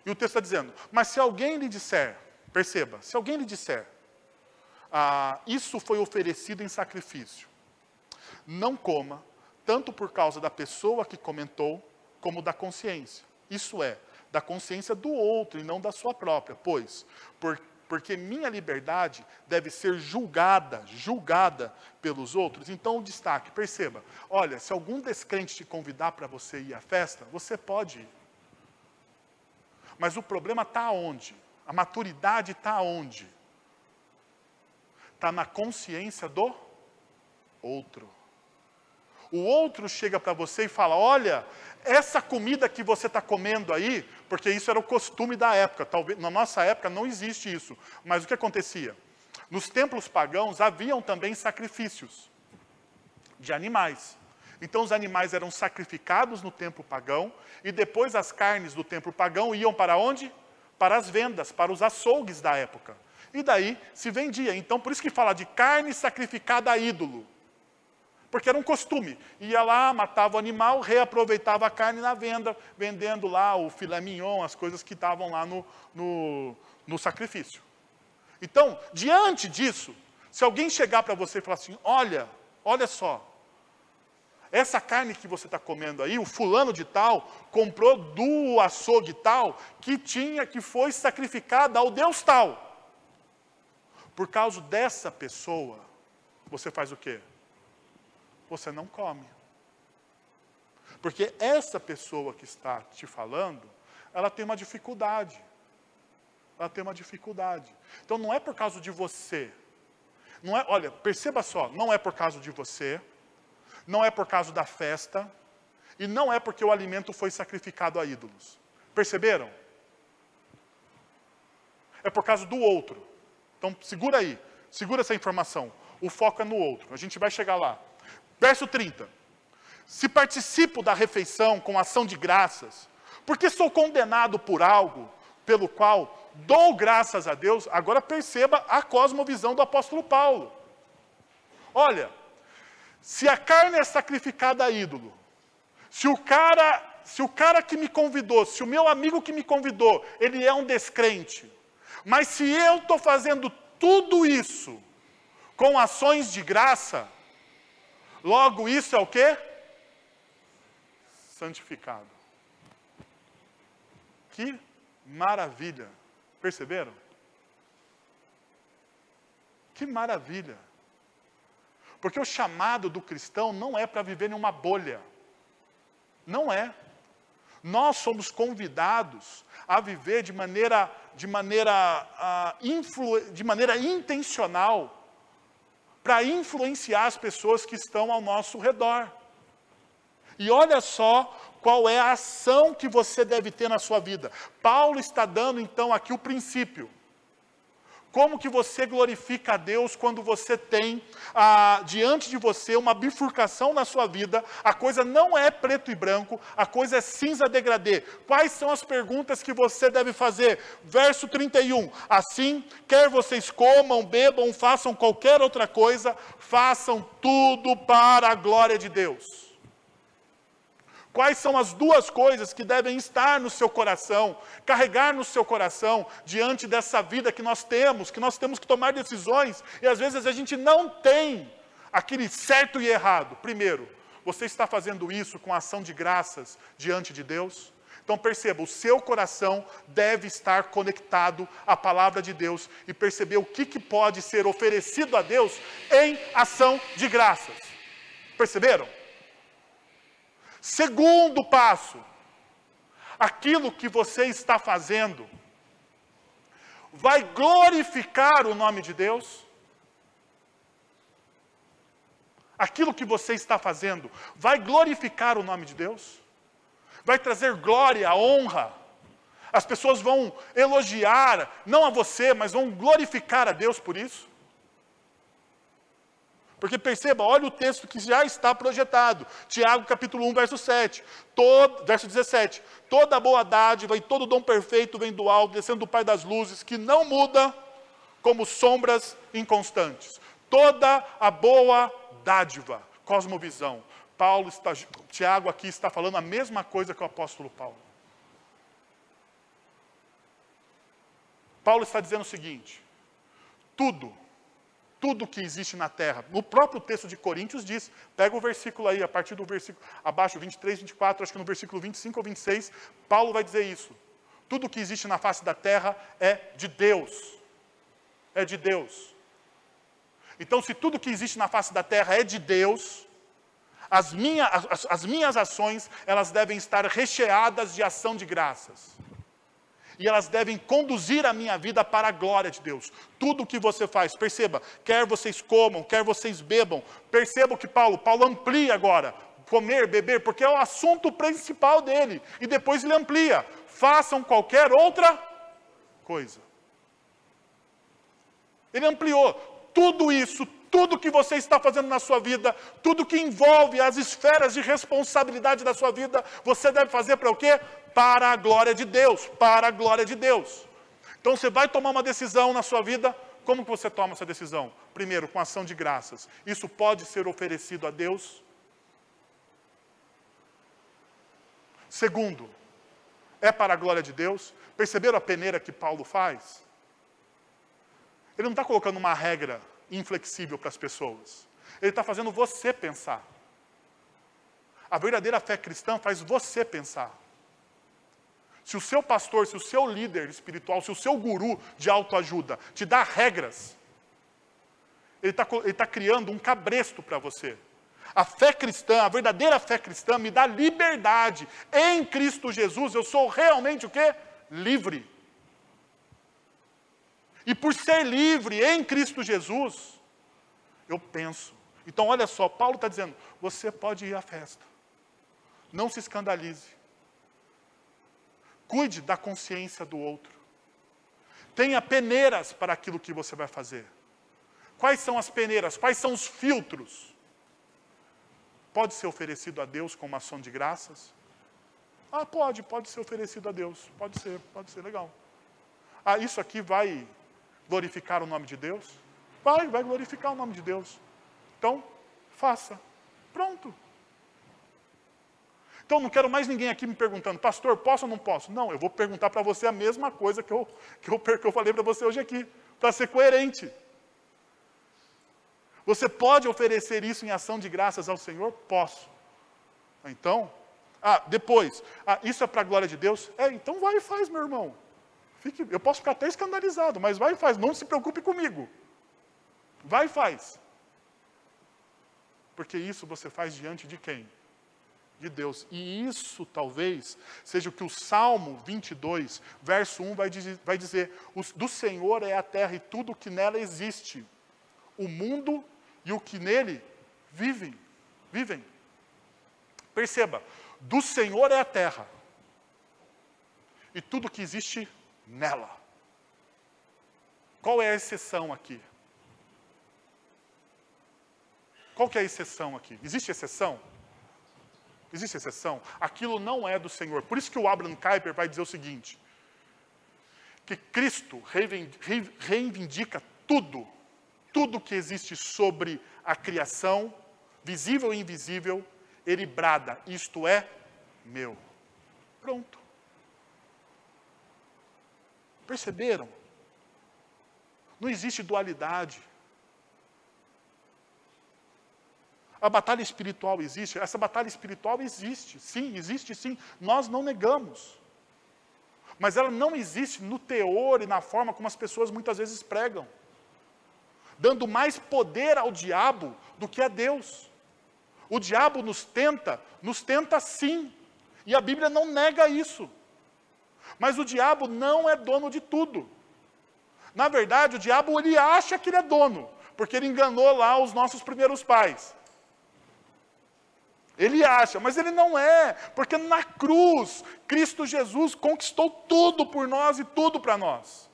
E o texto está dizendo, mas se alguém lhe disser, perceba, se alguém lhe disser, isso foi oferecido em sacrifício, não coma, tanto por causa da pessoa que comentou, como da consciência. Isso é, da consciência do outro e não da sua própria. Pois, porque minha liberdade deve ser julgada pelos outros. Então o destaque, perceba, olha, se algum descrente te convidar para você ir à festa, você pode ir. Mas o problema está onde? A maturidade está onde? Está na consciência do outro. O outro chega para você e fala, olha, essa comida que você está comendo aí, porque isso era o costume da época, talvez na nossa época não existe isso, mas o que acontecia? Nos templos pagãos haviam também sacrifícios de animais. Então os animais eram sacrificados no templo pagão e depois as carnes do templo pagão iam para onde? Para as vendas, para os açougues da época. E daí se vendia. Então por isso que fala de carne sacrificada a ídolo. Porque era um costume. Ia lá, matava o animal, reaproveitava a carne na venda, vendendo lá o filé mignon, as coisas que estavam lá no sacrifício. Então, diante disso, se alguém chegar para você e falar assim, olha só, essa carne que você está comendo aí, o fulano de tal, comprou do açougue tal, que foi sacrificada ao Deus tal. Por causa dessa pessoa, você faz o quê? Você não come. Porque essa pessoa que está te falando, ela tem uma dificuldade. Ela tem uma dificuldade. Então não é por causa de você. Não é, olha, perceba só, não é por causa de você, não é por causa da festa, e não é porque o alimento foi sacrificado a ídolos. Perceberam? É por causa do outro. Então segura aí, segura essa informação. O foco é no outro, a gente vai chegar lá. Verso 30. Se participo da refeição com ação de graças, porque sou condenado por algo pelo qual dou graças a Deus, agora perceba a cosmovisão do apóstolo Paulo. Olha, se a carne é sacrificada a ídolo, se o cara que me convidou, se o meu amigo que me convidou, ele é um descrente, mas se eu estou fazendo tudo isso com ações de graça, logo isso é o quê? Santificado. Que maravilha. Perceberam? Que maravilha. Porque o chamado do cristão não é para viver em uma bolha. Não é. Nós somos convidados a viver de maneira intencional, para influenciar as pessoas que estão ao nosso redor. E olha só qual é a ação que você deve ter na sua vida. Paulo está dando então aqui o princípio. Como que você glorifica a Deus quando você tem diante de você uma bifurcação na sua vida, a coisa não é preto e branco, a coisa é cinza degradê. Quais são as perguntas que você deve fazer? Verso 31, assim, quer vocês comam, bebam, façam qualquer outra coisa, façam tudo para a glória de Deus. Quais são as duas coisas que devem estar no seu coração, carregar no seu coração, diante dessa vida que nós temos que tomar decisões, e às vezes a gente não tem aquele certo e errado. Primeiro, você está fazendo isso com ação de graças diante de Deus? Então perceba, o seu coração deve estar conectado à palavra de Deus e perceber o que pode ser oferecido a Deus em ação de graças. Perceberam? Segundo passo, aquilo que você está fazendo, vai glorificar o nome de Deus? Aquilo que você está fazendo vai glorificar o nome de Deus? Vai trazer glória, honra? As pessoas vão elogiar, não a você, mas vão glorificar a Deus por isso? Porque perceba, olha o texto que já está projetado. Tiago capítulo 1, verso 7. Verso 17. Toda boa dádiva e todo dom perfeito vem do alto, descendo do Pai das luzes, que não muda como sombras inconstantes. Toda a boa dádiva, cosmovisão. Tiago aqui está falando a mesma coisa que o apóstolo Paulo. Paulo está dizendo o seguinte: tudo que existe na terra, no próprio texto de Coríntios diz, pega o versículo aí, a partir do versículo, abaixo, 23, 24, acho que no versículo 25 ou 26, Paulo vai dizer isso. Tudo que existe na face da terra é de Deus. É de Deus. Então, se tudo que existe na face da terra é de Deus, as minhas ações, elas devem estar recheadas de ação de graças. E elas devem conduzir a minha vida para a glória de Deus. Tudo o que você faz, perceba, quer vocês comam, quer vocês bebam, perceba o que Paulo amplia agora, comer, beber, porque é o assunto principal dele. E depois ele amplia, façam qualquer outra coisa. Ele ampliou, tudo isso, tudo que você está fazendo na sua vida, tudo que envolve as esferas de responsabilidade da sua vida, você deve fazer para o quê? Para a glória de Deus, para a glória de Deus. Então você vai tomar uma decisão na sua vida, como que você toma essa decisão? Primeiro, com ação de graças. Isso pode ser oferecido a Deus. Segundo, é para a glória de Deus. Perceberam a peneira que Paulo faz? Ele não está colocando uma regra inflexível para as pessoas. Ele está fazendo você pensar. A verdadeira fé cristã faz você pensar. Se o seu pastor, se o seu líder espiritual, se o seu guru de autoajuda te dá regras, ele está criando um cabresto para você. A fé cristã, a verdadeira fé cristã me dá liberdade. Em Cristo Jesus eu sou realmente o quê? Livre. E por ser livre em Cristo Jesus, eu penso. Então olha só, Paulo está dizendo, você pode ir à festa. Não se escandalize. Cuide da consciência do outro. Tenha peneiras para aquilo que você vai fazer. Quais são as peneiras? Quais são os filtros? Pode ser oferecido a Deus com uma ação de graças? Ah, pode ser oferecido a Deus. Pode ser, legal. Ah, isso aqui vai glorificar o nome de Deus? Vai glorificar o nome de Deus. Então, faça. Pronto. Então, não quero mais ninguém aqui me perguntando, pastor, posso ou não posso? Não, eu vou perguntar para você a mesma coisa que eu falei para você hoje aqui, para ser coerente. Você pode oferecer isso em ação de graças ao Senhor? Posso. Então, depois, isso é para a glória de Deus? Então vai e faz, meu irmão. Eu posso ficar até escandalizado, mas vai e faz, não se preocupe comigo. Vai e faz. Porque isso você faz diante de quem? De Deus. E isso talvez seja o que o Salmo 22, verso 1 vai dizer. Do Senhor é a terra e tudo o que nela existe. O mundo e o que nele vivem. Perceba, do Senhor é a terra. E tudo que existe nela. Qual é a exceção aqui? Qual que é a exceção aqui? Existe exceção? Existe exceção? Aquilo não é do Senhor. Por isso que o Abraham Kuyper vai dizer o seguinte, que Cristo reivindica tudo que existe sobre a criação, visível e invisível, ele brada, isto é meu. Pronto. Perceberam? Não existe dualidade. A batalha espiritual existe? Essa batalha espiritual existe sim, nós não negamos. Mas ela não existe no teor e na forma como as pessoas muitas vezes pregam. Dando mais poder ao diabo do que a Deus. O diabo nos tenta sim. E a Bíblia não nega isso. Mas o diabo não é dono de tudo. Na verdade, o diabo, ele acha que ele é dono, porque ele enganou lá os nossos primeiros pais. Ele acha, mas ele não é, porque na cruz, Cristo Jesus conquistou tudo por nós e tudo para nós.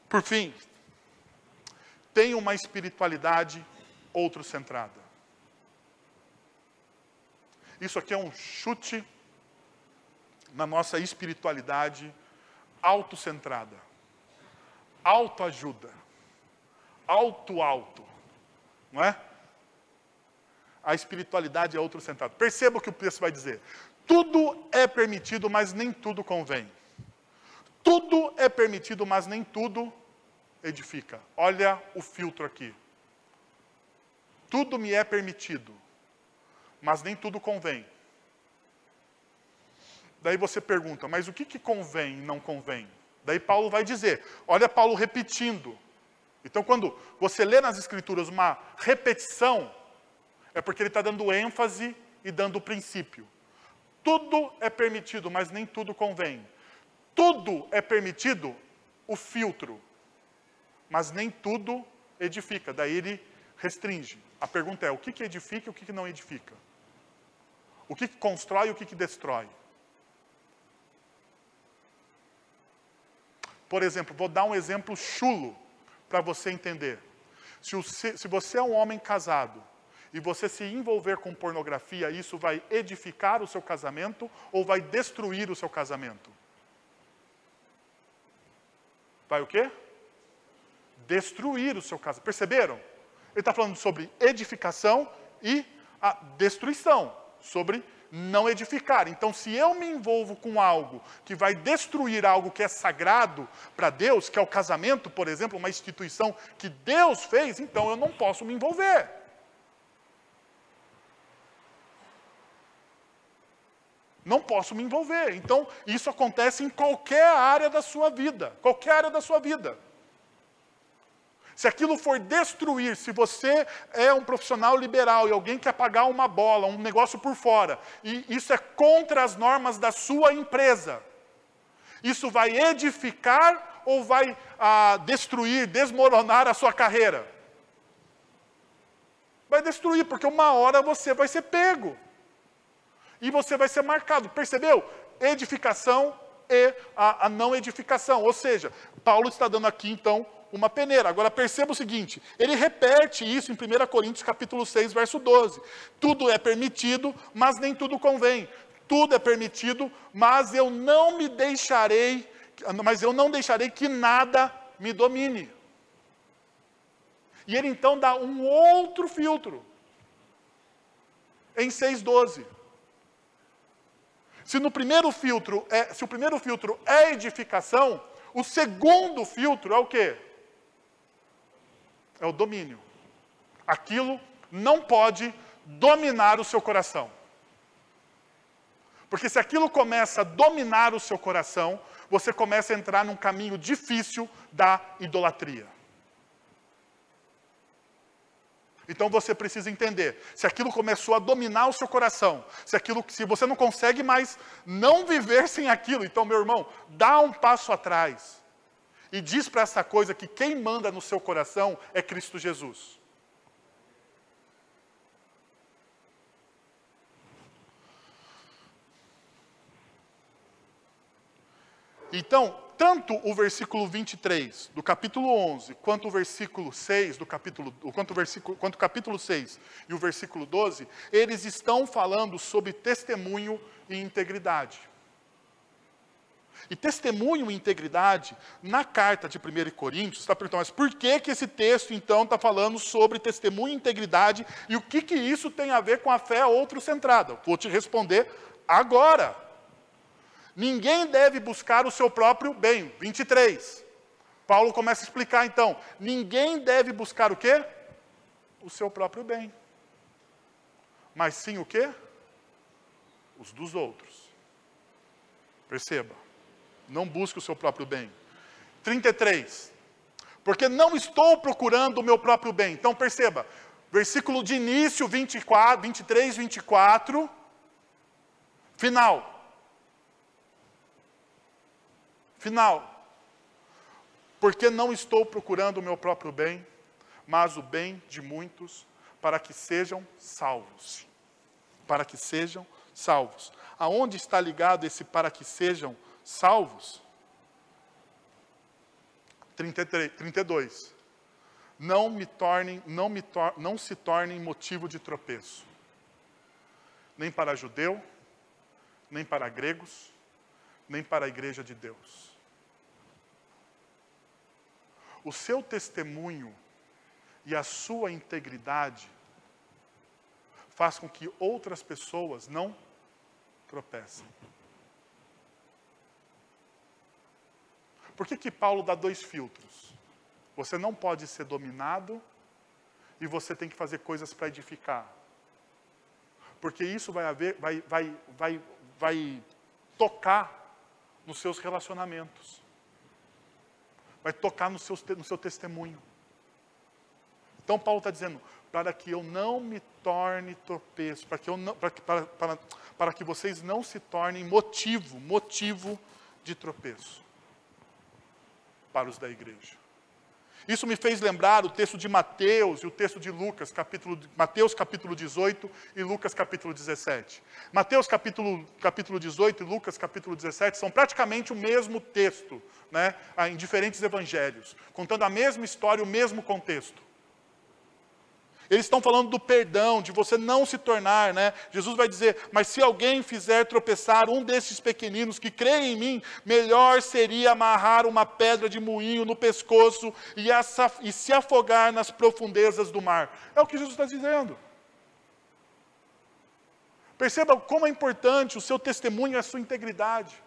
Por fim, tenha uma espiritualidade outrocentrada. Isso aqui é um chute na nossa espiritualidade autocentrada. Autoajuda. Auto. Não é? A espiritualidade é outrocentrada. Perceba o que o texto vai dizer. Tudo é permitido, mas nem tudo convém. Tudo é permitido, mas nem tudo edifica. Olha o filtro aqui. Tudo me é permitido, mas nem tudo convém. Daí você pergunta, mas o que convém e não convém? Daí Paulo vai dizer, olha Paulo repetindo. Então quando você lê nas Escrituras uma repetição, é porque ele está dando ênfase e dando princípio. Tudo é permitido, mas nem tudo convém. Tudo é permitido, o filtro, mas nem tudo edifica. Daí ele restringe. A pergunta é, o que edifica e o que não edifica? O que constrói e o que destrói? Por exemplo, vou dar um exemplo chulo para você entender. Se você é um homem casado e você se envolver com pornografia, isso vai edificar o seu casamento ou vai destruir o seu casamento? Vai o quê? Destruir o seu casamento. Perceberam? Ele está falando sobre edificação e a destruição, sobre não edificar. Então, se eu me envolvo com algo que vai destruir algo que é sagrado para Deus, que é o casamento, por exemplo, uma instituição que Deus fez, então eu não posso me envolver. Não posso me envolver. Então, isso acontece em qualquer área da sua vida. Qualquer área da sua vida. Se aquilo for destruir, se você é um profissional liberal e alguém quer pagar uma bola, um negócio por fora, e isso é contra as normas da sua empresa, isso vai edificar ou vai destruir, desmoronar a sua carreira? Vai destruir, porque uma hora você vai ser pego. E você vai ser marcado. Percebeu? Edificação e a não edificação. Ou seja, Paulo está dando aqui, então, uma peneira. Agora perceba o seguinte, ele repete isso em 1 Coríntios capítulo 6, verso 12. Tudo é permitido, mas nem tudo convém. Tudo é permitido, mas eu não deixarei que nada me domine. E ele então dá um outro filtro. Em 6,12. Se o primeiro filtro é edificação, o segundo filtro é o quê? É o domínio. Aquilo não pode dominar o seu coração. Porque se aquilo começa a dominar o seu coração, você começa a entrar num caminho difícil da idolatria. Então você precisa entender, se aquilo começou a dominar o seu coração, se você não consegue mais não viver sem aquilo, então, meu irmão, dá um passo atrás. E diz para essa coisa que quem manda no seu coração é Cristo Jesus. Então, tanto o versículo 23 do capítulo 11, quanto o versículo 6 quanto o capítulo 6 e o versículo 12, eles estão falando sobre testemunho e integridade. E testemunho e integridade, na carta de 1 Coríntios, está perguntando, mas por que esse texto, então, está falando sobre testemunho e integridade, e o que isso tem a ver com a fé outrocentrada? Vou te responder agora. Ninguém deve buscar o seu próprio bem. 23. Paulo começa a explicar, então, ninguém deve buscar o quê? O seu próprio bem. Mas sim o quê? Os dos outros. Perceba. Não busque o seu próprio bem. 33. Porque não estou procurando o meu próprio bem. Então perceba, versículo de início, 23, 24, final. Final. Porque não estou procurando o meu próprio bem, mas o bem de muitos, para que sejam salvos. Para que sejam salvos. Aonde está ligado esse para que sejam salvos? 32. Não se tornem motivo de tropeço. Nem para judeu, nem para gregos, nem para a igreja de Deus. O seu testemunho e a sua integridade faz com que outras pessoas não tropecem. Por que Paulo dá 2 filtros? Você não pode ser dominado e você tem que fazer coisas para edificar. Porque isso vai tocar nos seus relacionamentos. Vai tocar no seu testemunho. Então Paulo está dizendo, para que eu não me torne tropeço, para que vocês não se tornem motivo de tropeço para os da igreja. Isso me fez lembrar o texto de Mateus e o texto de Lucas, Mateus capítulo 18 e Lucas capítulo 17. Mateus capítulo 18 e Lucas capítulo 17 são praticamente o mesmo texto, né, em diferentes evangelhos, contando a mesma história, o mesmo contexto. Eles estão falando do perdão, de você não se tornar, né? Jesus vai dizer, mas se alguém fizer tropeçar um desses pequeninos que creem em mim, melhor seria amarrar uma pedra de moinho no pescoço e se afogar nas profundezas do mar. É o que Jesus está dizendo. Perceba como é importante o seu testemunho e a sua integridade.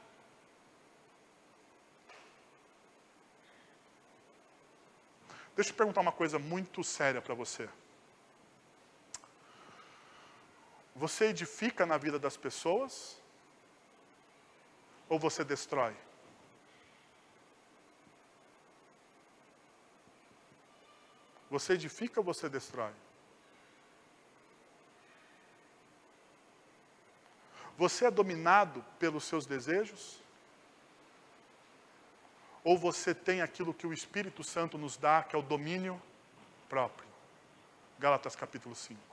Deixa eu perguntar uma coisa muito séria para você. Você edifica na vida das pessoas? Ou você destrói? Você edifica ou você destrói? Você é dominado pelos seus desejos? Ou você tem aquilo que o Espírito Santo nos dá, que é o domínio próprio? Gálatas capítulo 5.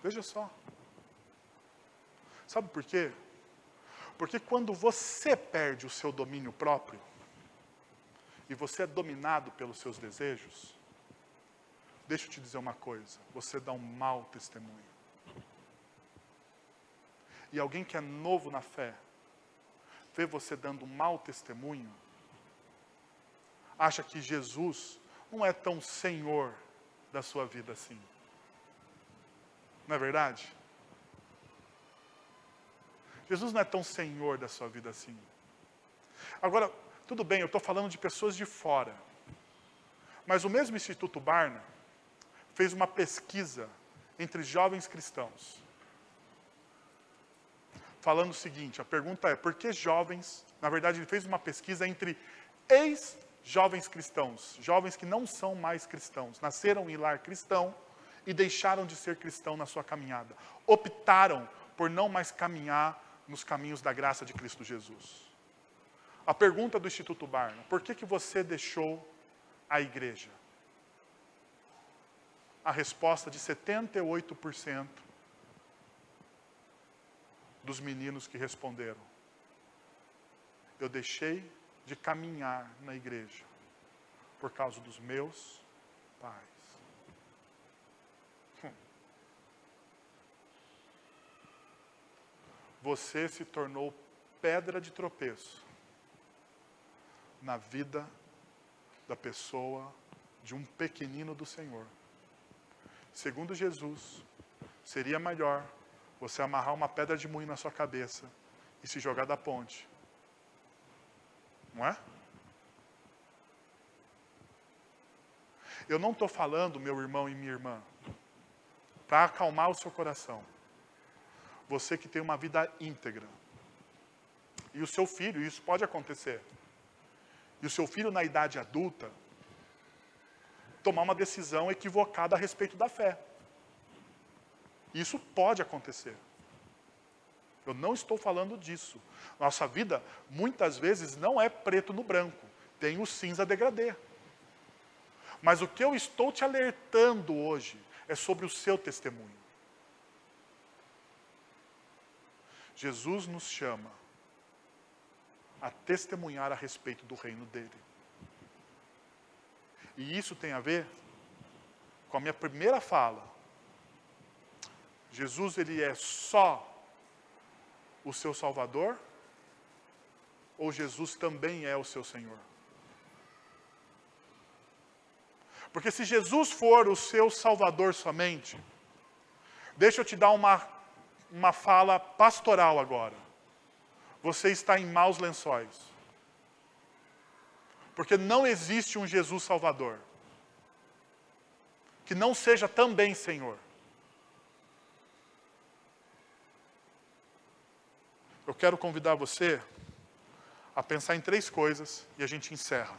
Veja só. Sabe por quê? Porque quando você perde o seu domínio próprio, e você é dominado pelos seus desejos, deixa eu te dizer uma coisa, você dá um mau testemunho. E alguém que é novo na fé, vê você dando um mau testemunho, acha que Jesus não é tão senhor da sua vida assim. Não é verdade? Jesus não é tão senhor da sua vida assim. Agora, tudo bem, eu estou falando de pessoas de fora. Mas o mesmo Instituto Barna fez uma pesquisa entre jovens cristãos. Falando o seguinte, a pergunta é, por que jovens... Na verdade, ele fez uma pesquisa entre ex-jovens cristãos, jovens que não são mais cristãos, nasceram em lar cristão, e deixaram de ser cristão na sua caminhada. Optaram por não mais caminhar nos caminhos da graça de Cristo Jesus. A pergunta do Instituto Barna, por que você deixou a igreja? A resposta de 78% dos meninos que responderam. Eu deixei de caminhar na igreja por causa dos meus pais. Você se tornou pedra de tropeço na vida da pessoa, de um pequenino do Senhor. Segundo Jesus, seria melhor você amarrar uma pedra de moinho na sua cabeça e se jogar da ponte. Não é? Eu não estou falando, meu irmão e minha irmã, para acalmar o seu coração. Você que tem uma vida íntegra. E o seu filho, isso pode acontecer. E o seu filho, na idade adulta, tomar uma decisão equivocada a respeito da fé. Isso pode acontecer. Eu não estou falando disso. Nossa vida, muitas vezes, não é preto no branco. Tem o cinza degradê. Mas o que eu estou te alertando hoje é sobre o seu testemunho. Jesus nos chama a testemunhar a respeito do reino dele. E isso tem a ver com a minha primeira fala. Jesus, ele é só o seu Salvador? Ou Jesus também é o seu Senhor? Porque se Jesus for o seu Salvador somente, deixa eu te dar uma fala pastoral agora. Você está em maus lençóis. Porque não existe um Jesus Salvador que não seja também Senhor. Eu quero convidar você a pensar em 3 coisas e a gente encerra.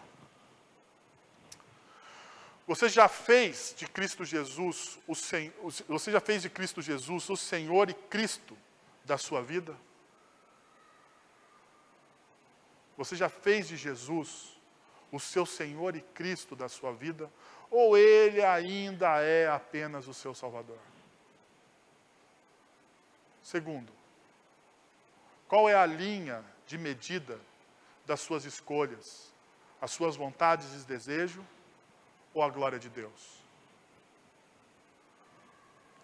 Você já fez de Cristo Jesus o Senhor e Cristo da sua vida? Você já fez de Jesus o seu Senhor e Cristo da sua vida? Ou Ele ainda é apenas o seu Salvador? Segundo, qual é a linha de medida das suas escolhas? As suas vontades e desejos ou a glória de Deus?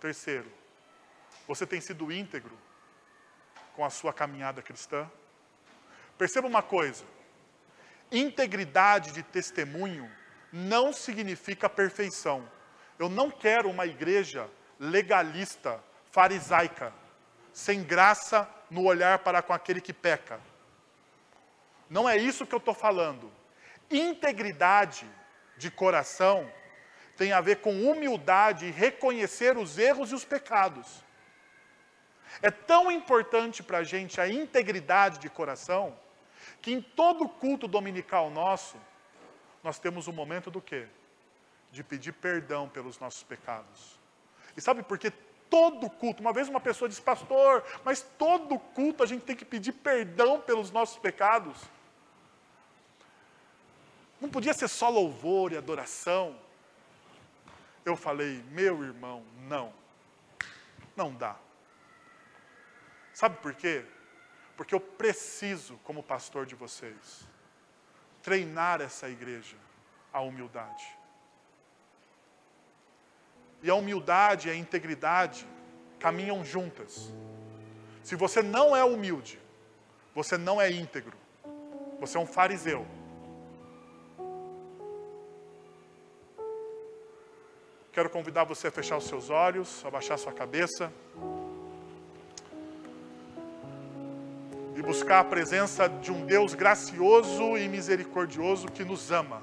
Terceiro, você tem sido íntegro com a sua caminhada cristã? Perceba uma coisa, integridade de testemunho não significa perfeição. Eu não quero uma igreja legalista, farisaica, sem graça no olhar para com aquele que peca. Não é isso que eu estou falando. Integridade de coração tem a ver com humildade e reconhecer os erros e os pecados. É tão importante para a gente a integridade de coração, que em todo culto dominical nosso, nós temos um momento do quê? De pedir perdão pelos nossos pecados. E sabe por quê? Todo culto, uma vez uma pessoa disse, pastor, mas todo culto a gente tem que pedir perdão pelos nossos pecados. Não podia ser só louvor e adoração. Eu falei, meu irmão, não dá. Sabe por quê? Porque eu preciso, como pastor de vocês, treinar essa igreja à humildade. E a humildade e a integridade caminham juntas. Se você não é humilde, você não é íntegro. Você é um fariseu. Quero convidar você a fechar os seus olhos, abaixar sua cabeça. E buscar a presença de um Deus gracioso e misericordioso que nos ama.